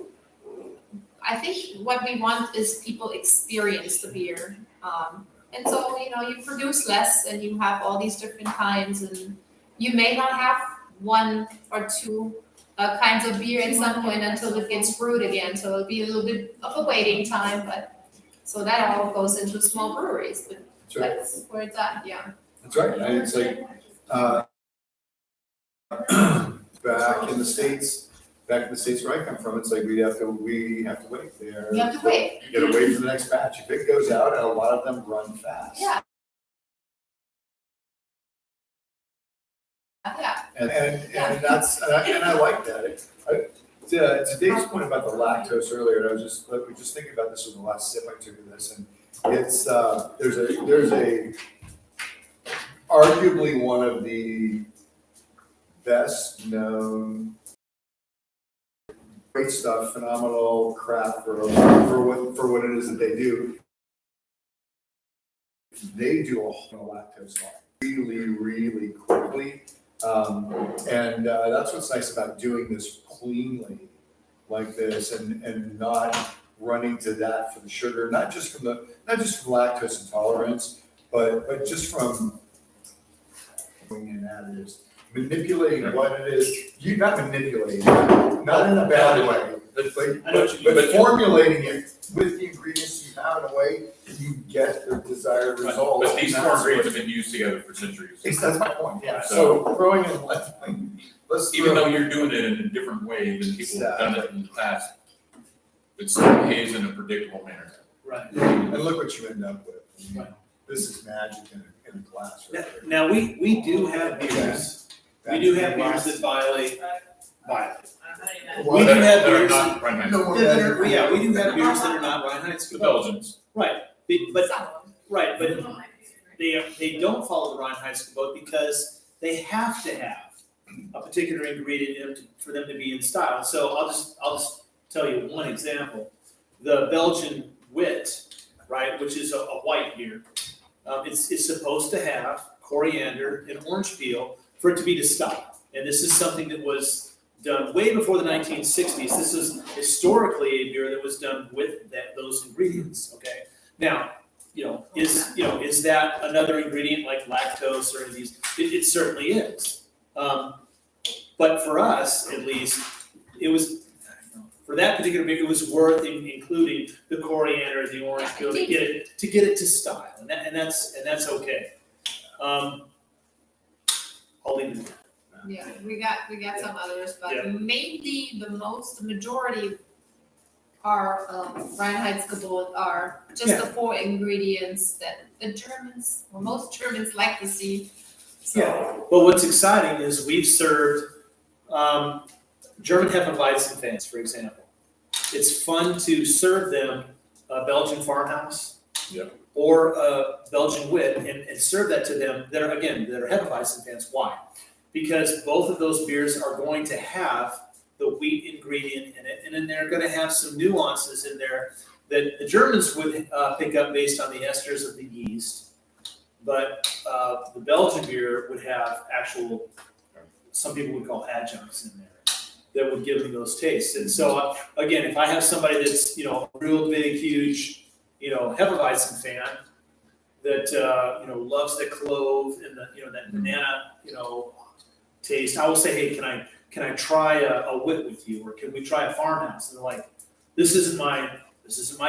I think what we want is people experience the beer. And so, you produce less and you have all these different kinds, and you may not have one or two kinds of beer at some point until it gets brewed again. So it'll be a little bit of a waiting time, but so that all goes into small breweries. But That's right. that's where it's at, yeah. That's right. And it's like, back in the States where I come from, it's like we have to wait there. You have to wait. You gotta wait for the next batch. If it goes out, and a lot of them run fast. Yeah. Yeah. And that's, and I like that. To Dave's point about the lactose earlier, I was just thinking about this with the last sip I took of this, and it's, there's a arguably one of the best known great stuff, phenomenal craft for what it is that they do. They do a whole lactose lock really, really quickly. And that's what's nice about doing this cleanly like this and not running to that for the sugar, not just from lactose intolerance, but just from in additives. manipulating what it is, you're not manipulating, not in a bad way, I know what you mean. but formulating it with the ingredients you have in a way that you get the desired result. But these And four that's ingredients what- have been used together for centuries. That's my point, Yeah. so throwing in, let's Even though throw, you're doing it in a different way than people have done it in the past, it still behaves in a predictable manner. Right. and look what you end up with. Right. This is magic in a glass right there. Now, we do have beers, we do have beers that violate. Well, We do have That are beers. not Rhinegeist. No, that are- yeah, we do have beers that are not Reinheitsgebot. The Belgians. Right, but, Some of them. right, but they don't follow the Reinheitsgebot because they have to have a particular ingredient in it for them to be in style. So I'll just tell you one example. The Belgian wit, right, which is a white beer, it's supposed to have coriander and orange peel for it to be to style. And this is something that was done way before the 1960s. This is historically a beer that was done with those ingredients, okay? Now, is that another ingredient like lactose or any of these? It certainly is. But for us, at least, it was, for that particular beer, it was worth including the coriander, the orange peel to get it to style, and that's okay. I'll leave it at that. Yeah, we got some others, Yeah. but mainly the majority are Reinheitsgebot are just the four ingredients that the Germans, or most Germans like to see. So, Yeah. Well, what's exciting is we've served German Hefeweizen fans, for example. It's fun to serve them a Belgian farmhouse. Yeah. Or a Belgian wit and serve that to them that are Hefeweizen fans. Why? Because both of those beers are going to have the wheat ingredient in it, and then they're going to have some nuances in there that the Germans would pick up based on the esters of the yeast. But the Belgian beer would have actual, some people would call adjuncts in there that would give them those tastes. And so, again, if I have somebody that's, a real big, huge, Hefeweizen fan that, loves the clove and that banana, taste, I will say, hey, can I try a wit with you? Or can we try a farmhouse? And they're like, this isn't my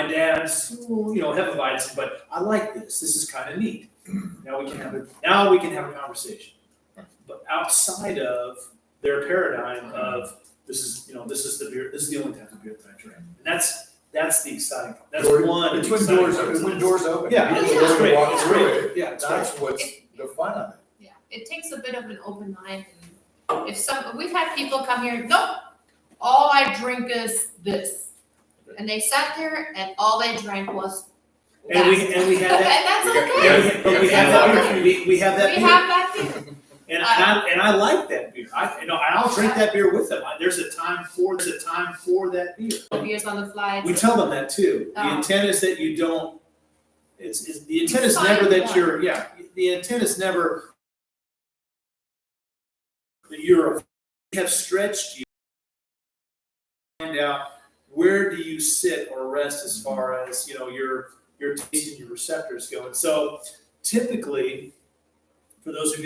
dad's, Hefeweizen, but I like this. This is kind of neat. Now we can have a conversation. But outside of their paradigm of this is the beer, this is the only type of beer that I drink. And that's the exciting part. That's one. It's of the when exciting parts. doors open. Yeah, People it's learn to great. walk It's through great. it. Yeah, it's great. That's what's the fun of it. yeah, it takes a bit of an open mind. And if we've had people come here, nope, all I drink is this. And they sat there and all they drank was And we had that. And that's okay. We have that beer. We have that We beer. have that too. And I like that beer. I'll drink that beer with them. There's a time for that beer. Beers on the fly. We tell them that too. The Oh. intent is that you don't. The intent is Find never that one. you're. Yeah. The intent is never that you're. Have stretched you. Find out where do you sit or rest as far as your taste and your receptors go. And so typically, for those of you